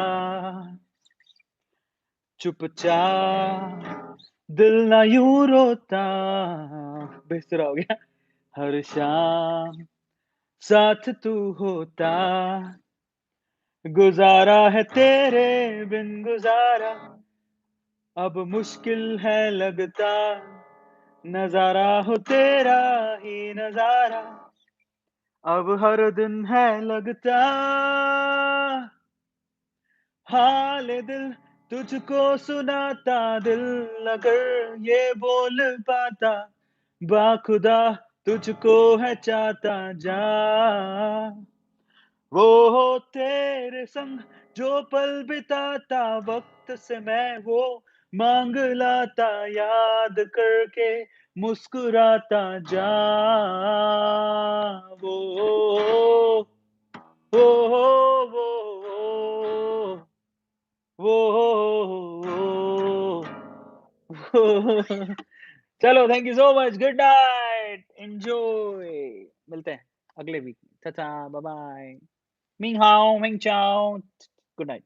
चुपचाप दिल ना यूँ रोता। बेसुरा हो गया। हर शाम साथ तू होता, गुज़ारा है तेरे बिन गुज़ारा, अब मुश्किल है लगता, नज़ारा हो तेरा ही नज़ारा, अब हर दिन है लगता। हाल दिल तुझको सुनाता दिल अगर ये बोल पाता, बाखुदा तुझको है चाहता जा। वो हो तेरे संग जो पल बिताता वक्त से मैं वो मांग लाता याद करके मुस्कुराता जा। वो वो वो वो चलो thank you so much good night enjoy मिलते हैं अगले वीक में टाटा बाय बाय मिंग हाओ मिंग चाओ गुड नाइट